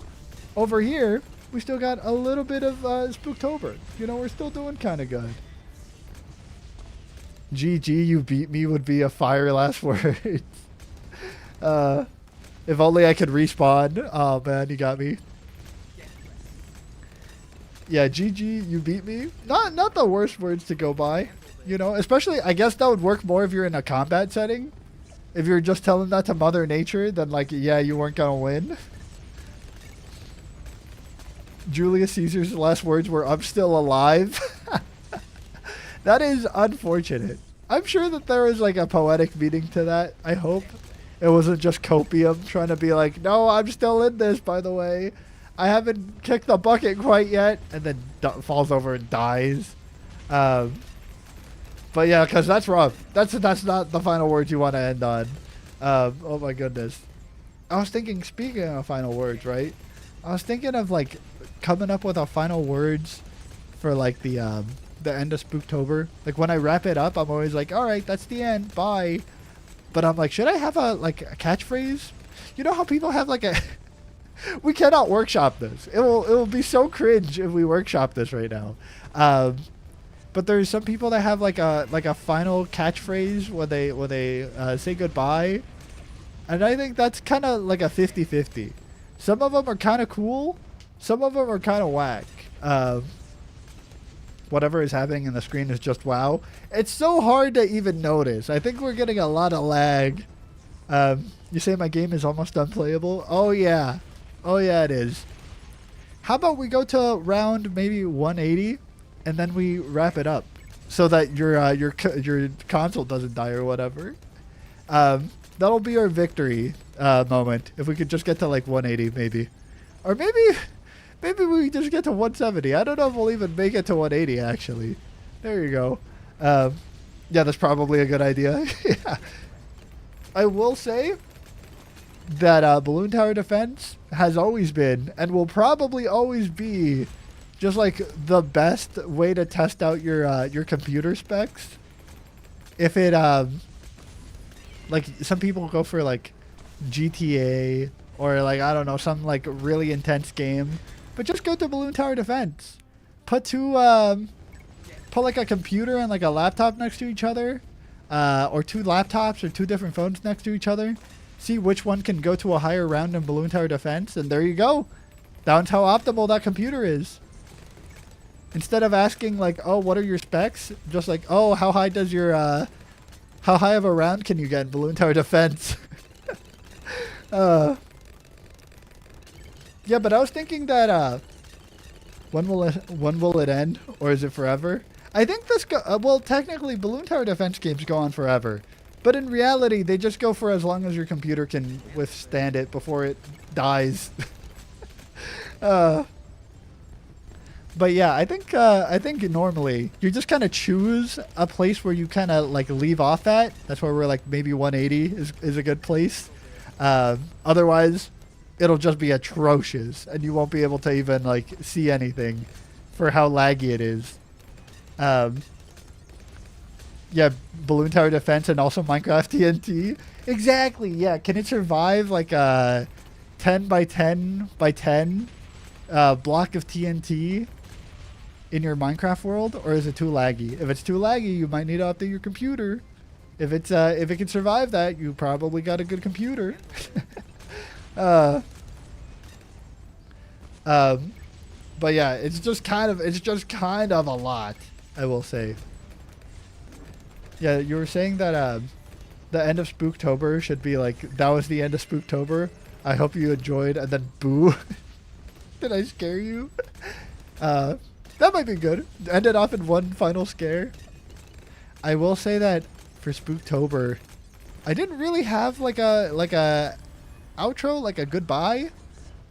Over here, we still got a little bit of Spooktober. You know, we're still doing kind of good. GG, you beat me would be a fire last word. If only I could respawn. Oh man, you got me. Yeah, GG, you beat me. Not the worst words to go by. You know, especially, I guess that would work more if you're in a combat setting. If you're just telling that to Mother Nature, then like, yeah, you weren't gonna win. Julius Caesar's last words were, "I'm still alive." That is unfortunate. I'm sure that there is like a poetic meaning to that. I hope it wasn't just copium trying to be like, "No, I'm still in this, by the way. I haven't kicked the bucket quite yet," and then falls over and dies. But yeah, because that's rough. That's not the final words you want to end on. Oh my goodness. I was thinking, speaking of final words, right? I was thinking of like coming up with a final words for like the end of Spooktober. Like when I wrap it up, I'm always like, all right, that's the end. Bye. But I'm like, should I have a catchphrase? You know how people have like a we cannot workshop this. It will be so cringe if we workshop this right now. But there's some people that have like a final catchphrase when they say goodbye. And I think that's kind of like a 50-50. Some of them are kind of cool. Some of them are kind of whack. Whatever is happening in the screen is just wow. It's so hard to even notice. I think we're getting a lot of lag. You say my game is almost unplayable? Oh yeah. Oh yeah, it is. How about we go to round maybe 180 and then we wrap it up so that your console doesn't die or whatever. That'll be our victory moment if we could just get to like 180 maybe. Or maybe we just get to 170. I don't know if we'll even make it to 180 actually. There you go. Yeah, that's probably a good idea. Yeah. I will say that Balloon Tower Defense has always been and will probably always be just like the best way to test out your computer specs. If it like some people go for like GTA or like I don't know, some like really intense game, but just go to Balloon Tower Defense. Put like a computer and like a laptop next to each other, or two laptops or two different phones next to each other. See which one can go to a higher round in Balloon Tower Defense, and there you go. That's how optimal that computer is. Instead of asking like, oh, what are your specs? Just like, oh, how high does your how high of a round can you get in Balloon Tower Defense? Yeah, but I was thinking that when will it end, or is it forever? I think this well, technically Balloon Tower Defense games go on forever, but in reality they just go for as long as your computer can withstand it before it dies. But yeah, I think normally you just kind of choose a place where you kind of like leave off at. That's where we're like maybe 180 is a good place. Otherwise, it'll just be atrocious, and you won't be able to even like see anything for how laggy it is. Yeah, Balloon Tower Defense and also Minecraft TNT. Exactly. Yeah, can it survive like a 10 by 10 by 10 block of TNT? In your Minecraft world, or is it too laggy? If it's too laggy, you might need to update your computer. If it can survive that, you probably got a good computer. But yeah, it's just kind of a lot, I will say. Yeah, you were saying that the end of Spooktober should be like, that was the end of Spooktober. I hope you enjoyed, and then boo. Did I scare you? Uh, that might be good. Ended off in one final scare. I will say that for Spooktober, I didn't really have like a outro, like a goodbye.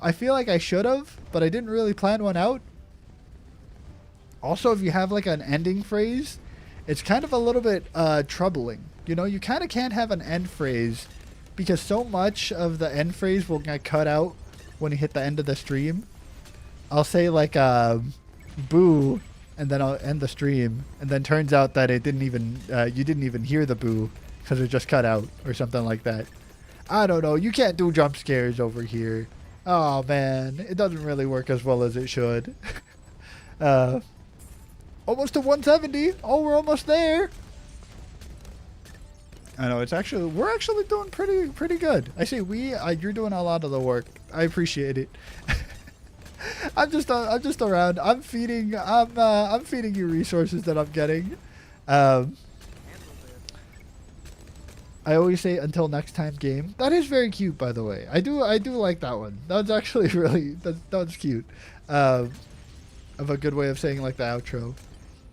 I feel like I should have, but I didn't really plan one out. Also, if you have like an ending phrase, it's kind of a little bit troubling. You know, you kind of can't have an end phrase because so much of the end phrase will get cut out when you hit the end of the stream. I'll say like boo, and then I'll end the stream, and then turns out that it didn't even you didn't even hear the boo because it just cut out or something like that. I don't know. You can't do jump scares over here. Oh man, it doesn't really work as well as it should. Almost to 170. Oh, we're almost there. I know we're actually doing pretty good. I say you're doing a lot of the work. I appreciate it. I'm just around. I'm feeding you resources that I'm getting. I always say until next time game. That is very cute, by the way. I do like that one. That was actually that was cute. Of a good way of saying like the outro.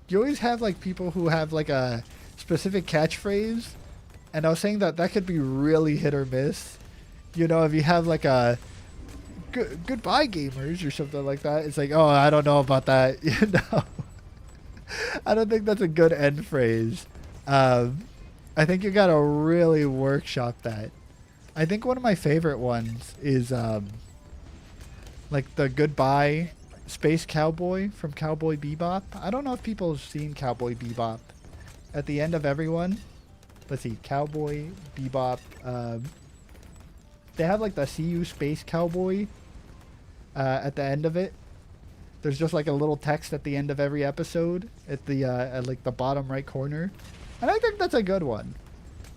You always have like people who have like a specific catchphrase, and I was saying that could be really hit or miss. You know, if you have like a goodbye gamers or something like that, it's like, oh, I don't know about that. You know, I don't think that's a good end phrase. I think you gotta really workshop that. I think one of my favorite ones is like the goodbye Space Cowboy from Cowboy Bebop. I don't know if people have seen Cowboy Bebop. At the end of everyone, let's see, Cowboy Bebop. They have like the "See You Space Cowboy" at the end of it. There's just like a little text at the end of every episode at the at like the bottom right corner, and I think that's a good one.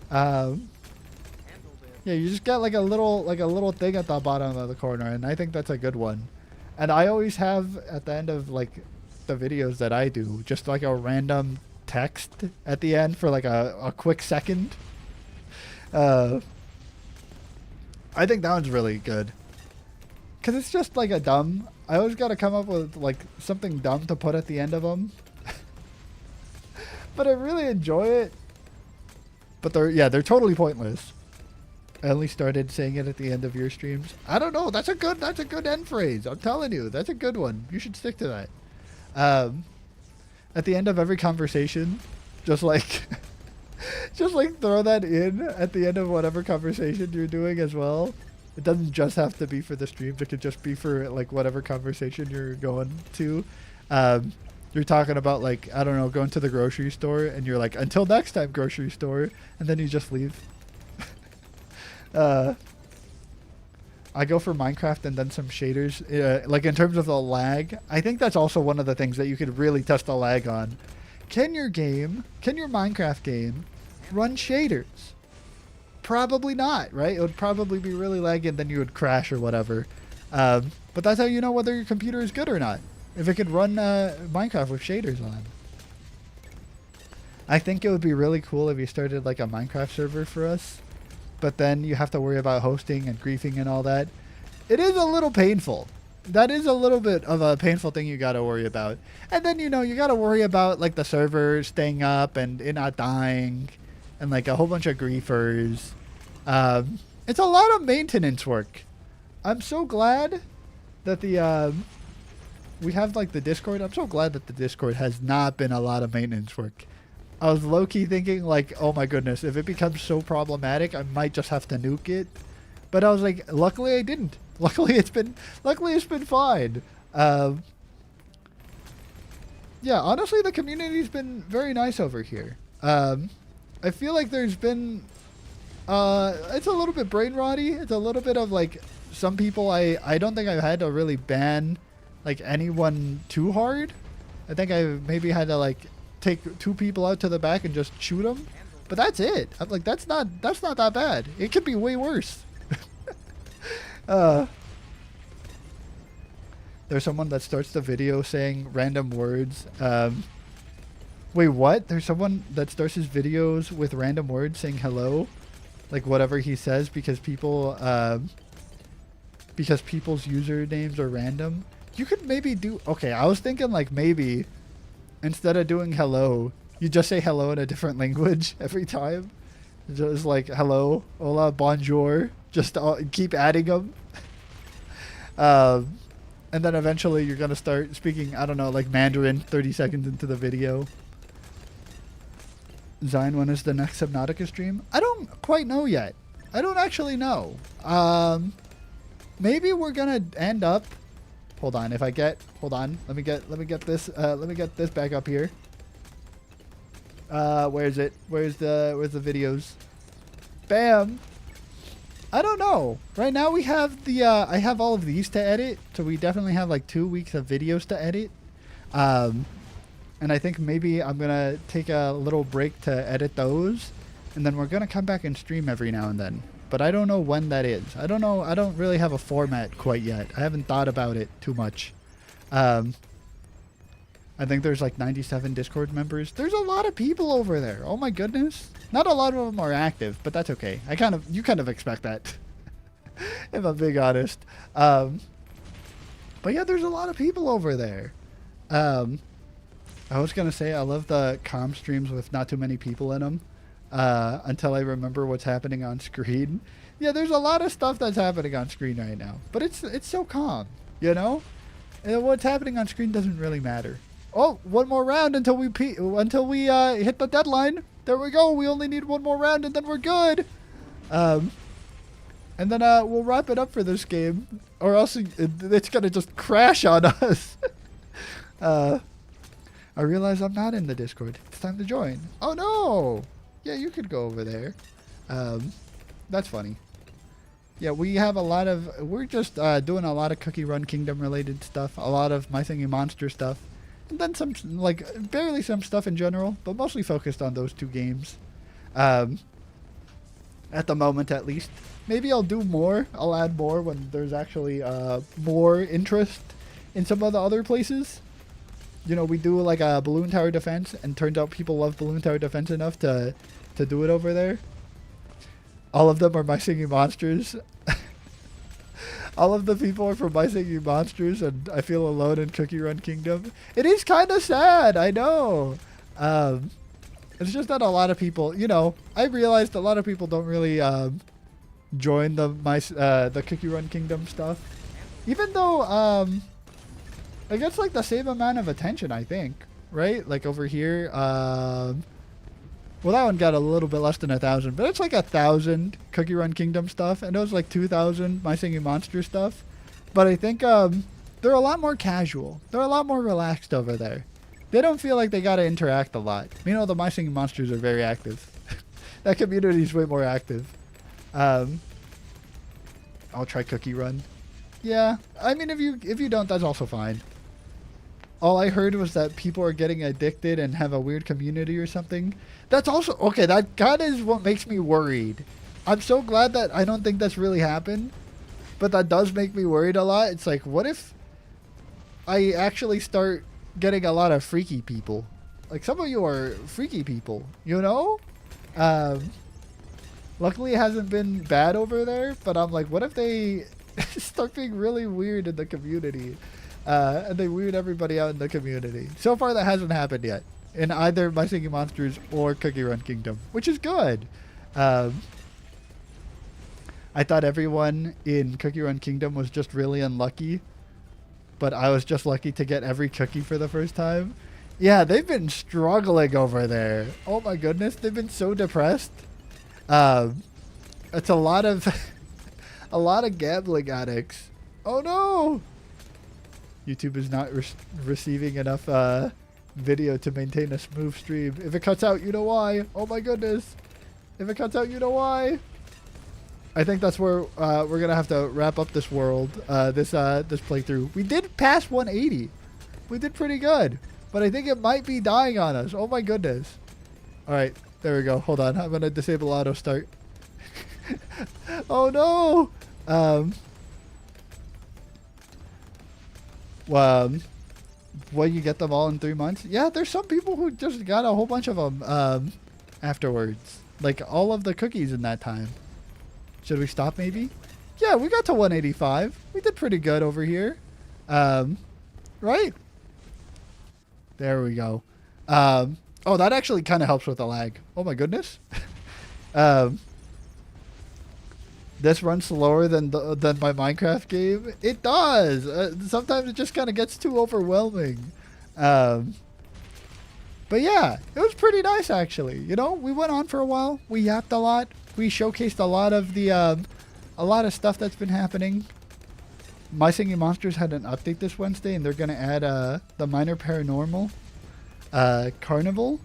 Yeah, you just got like a little thing at the bottom of the corner, and I think that's a good one. And I always have at the end of like the videos that I do, just like a random text at the end for like a quick second. I think that one's really good. Cause it's just like I always got to come up with like something dumb to put at the end of them. But I really enjoy it. But they're totally pointless. I only started saying it at the end of your streams. I don't know. That's a good end phrase. I'm telling you, that's a good one. You should stick to that. At the end of every conversation, just like throw that in at the end of whatever conversation you're doing as well. It doesn't just have to be for the streams. It could just be for like whatever conversation you're going to. You're talking about like, I don't know, going to the grocery store, and you're like, until next time, grocery store, and then you just leave. I go for Minecraft and then some shaders. Like in terms of the lag, I think that's also one of the things that you could really test the lag on. Can your Minecraft game run shaders? Probably not, right? It would probably be really laggy and then you would crash or whatever. But that's how you know whether your computer is good or not. If it could run Minecraft with shaders on. I think it would be really cool if you started like a Minecraft server for us. But then you have to worry about hosting and griefing and all that. It is a little painful. That is a little bit of a painful thing you got to worry about. And then, you know, you got to worry about like the server staying up and it not dying and like a whole bunch of griefers. It's a lot of maintenance work. I'm so glad that we have like the Discord. I'm so glad that the Discord has not been a lot of maintenance work. I was low-key thinking like, oh my goodness, if it becomes so problematic, I might just have to nuke it. But I was like, luckily I didn't. Luckily it's been fine. Yeah, honestly, the community's been very nice over here. I feel like there's been, it's a little bit brain rotty. It's a little bit of like, some people I don't think I've had to really ban like anyone too hard. I think I maybe had to like take 2 people out to the back and just shoot them, but that's it. I'm like, that's not that bad. It could be way worse. There's someone that starts the video saying random words. Wait, what? There's someone that starts his videos with random words saying hello, like whatever he says, because people's usernames are random. You could maybe do. Okay, I was thinking like maybe instead of doing hello, you just say hello in a different language every time. Just like hello, hola, bonjour. Just keep adding them. And then eventually you're gonna start speaking, I don't know, like Mandarin 30 seconds into the video. Zion, when is the next Subnautica stream? I don't quite know yet. I don't actually know. Maybe we're gonna end up. Hold on. Hold on. Let me get this back up here. Where is it? Where's the videos? Bam. I don't know. Right now we have the I have all of these to edit, so we definitely have like 2 weeks of videos to edit. And I think maybe I'm gonna take a little break to edit those, and then we're gonna come back and stream every now and then. But I don't know when that is. I don't know. I don't really have a format quite yet. I haven't thought about it too much. I think there's like 97 Discord members. There's a lot of people over there. Oh my goodness. Not a lot of them are active, but that's okay. You kind of expect that, if I'm being honest. But yeah, there's a lot of people over there. I was gonna say I love the comm streams with not too many people in them. Until I remember what's happening on screen. Yeah, there's a lot of stuff that's happening on screen right now, but it's so calm, you know. And what's happening on screen doesn't really matter. Oh, one more round until we hit the deadline. There we go. We only need one more round and then we're good. And then we'll wrap it up for this game, or else it's gonna just crash on us. I realize I'm not in the Discord. It's time to join. Oh no. Yeah, you could go over there. That's funny. Yeah, we have a lot of. We're just doing a lot of Cookie Run Kingdom related stuff. A lot of My Singing Monster stuff. And then some, like, barely some stuff in general, but mostly focused on those 2 games. At the moment, at least. Maybe I'll do more. I'll add more when there's actually more interest in some of the other places. You know, we do like a Balloon Tower Defense, and turns out people love Balloon Tower Defense enough to do it over there. All of them are My Singing Monsters. All of the people are from My Singing Monsters, and I feel alone in Cookie Run Kingdom. It is kind of sad, I know. It's just that a lot of people, you know, I realized a lot of people don't really join the Cookie Run Kingdom stuff. Even though it gets like the same amount of attention, I think, right? Like over here, well, that one got a little bit less than 1,000, but it's like 1,000 Cookie Run Kingdom stuff, and it was like 2,000 My Singing Monster stuff. But I think they're a lot more casual. They're a lot more relaxed over there. They don't feel like they gotta interact a lot. You know, the My Singing Monsters are very active. That community is way more active. I'll try Cookie Run. Yeah, I mean, if you don't, that's also fine. All I heard was that people are getting addicted and have a weird community or something. That's also okay. That kind of is what makes me worried. I'm so glad that I don't think that's really happened, but that does make me worried a lot. It's like, what if I actually start getting a lot of freaky people? Like, some of you are freaky people, you know? Luckily it hasn't been bad over there, but I'm like, what if they start being really weird in the community? And they weird everybody out in the community. So far that hasn't happened yet in either My Singing Monsters or Cookie Run Kingdom, which is good. I thought everyone in Cookie Run Kingdom was just really unlucky, but I was just lucky to get every cookie for the first time. Yeah, they've been struggling over there. Oh my goodness, they've been so depressed. It's a lot of a lot of gambling addicts. Oh no! YouTube is not receiving enough video to maintain a smooth stream. If it cuts out, you know why. Oh my goodness. If it cuts out, you know why. I think that's where we're gonna have to wrap up this world, this playthrough. We did pass 180. We did pretty good, but I think it might be dying on us. Oh my goodness. All right, there we go. Hold on, I'm gonna disable auto start. Oh no. What, you get them all in 3 months? Yeah, there's some people who just got a whole bunch of them afterwards. Like all of the cookies in that time. Should we stop maybe? Yeah, we got to 185. We did pretty good over here. Right? There we go. Oh, that actually kind of helps with the lag. Oh my goodness. This runs slower than my Minecraft game. It does. Sometimes it just kind of gets too overwhelming. But yeah, it was pretty nice actually. You know, we went on for a while. We yapped a lot. We showcased a lot of the a lot of stuff that's been happening. My Singing Monsters had an update this Wednesday, and they're gonna add the Minor Paranormal Carnival.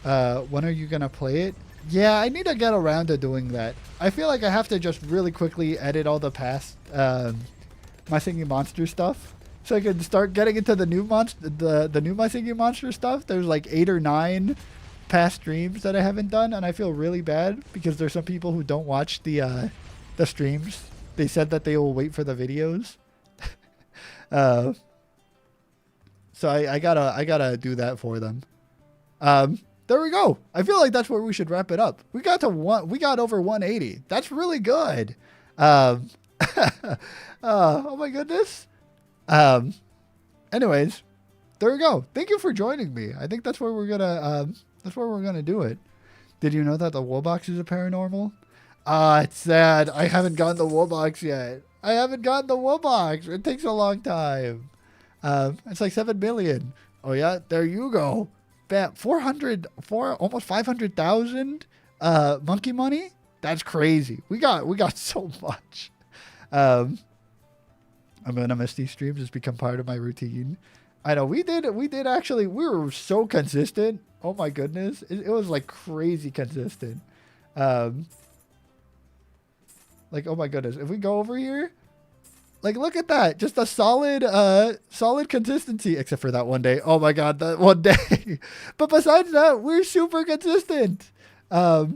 When are you gonna play it? Yeah, I need to get around to doing that. I feel like I have to just really quickly edit all the past My Singing Monster stuff, so I can start getting into the new the new My Singing Monster stuff. There's like 8 or 9 past streams that I haven't done, and I feel really bad because there's some people who don't watch the streams. They said that they will wait for the videos. So I gotta do that for them. There we go. I feel like that's where we should wrap it up. We got over 180. That's really good. Oh my goodness. Anyways, there we go. Thank you for joining me. I think that's where we're gonna do it. Did you know that the Woolbox is a paranormal? It's sad. I haven't gotten the Woolbox yet. I haven't gotten the Woolbox. It takes a long time. It's like 7 million. Oh yeah, there you go. Bet 4 almost 500,000 monkey money. That's crazy. We got so much. I'm gonna miss these streams. It's become part of my routine. I know we did actually. We were so consistent. Oh my goodness, it was like crazy consistent. Like, oh my goodness, if we go over here, like, look at that. Just a solid consistency, except for that one day. Oh my God, that one day. But besides that, we're super consistent. So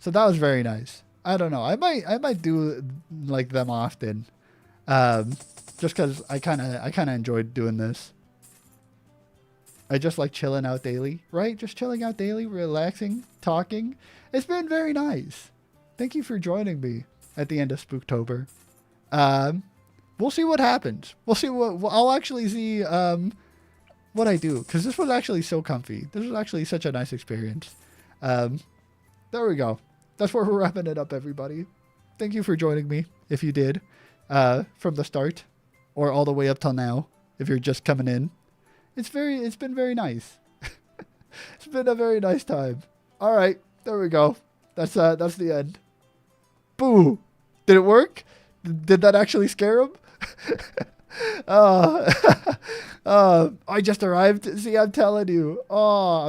that was very nice. I don't know. I might do like them often. Just cause I kind of enjoyed doing this. I just like chilling out daily, right? Just chilling out daily, relaxing, talking. It's been very nice. Thank you for joining me at the end of Spooktober. We'll see what happens. We'll see I'll actually see what I do, because this was actually so comfy. This was actually such a nice experience. There we go. That's where we're wrapping it up, everybody. Thank you for joining me, if you did, from the start, or all the way up till now, if you're just coming in. It's been very nice. It's been a very nice time. All right, there we go. That's the end. Boo! Did it work? Did that actually scare him? I just arrived. See, I'm telling you. Oh.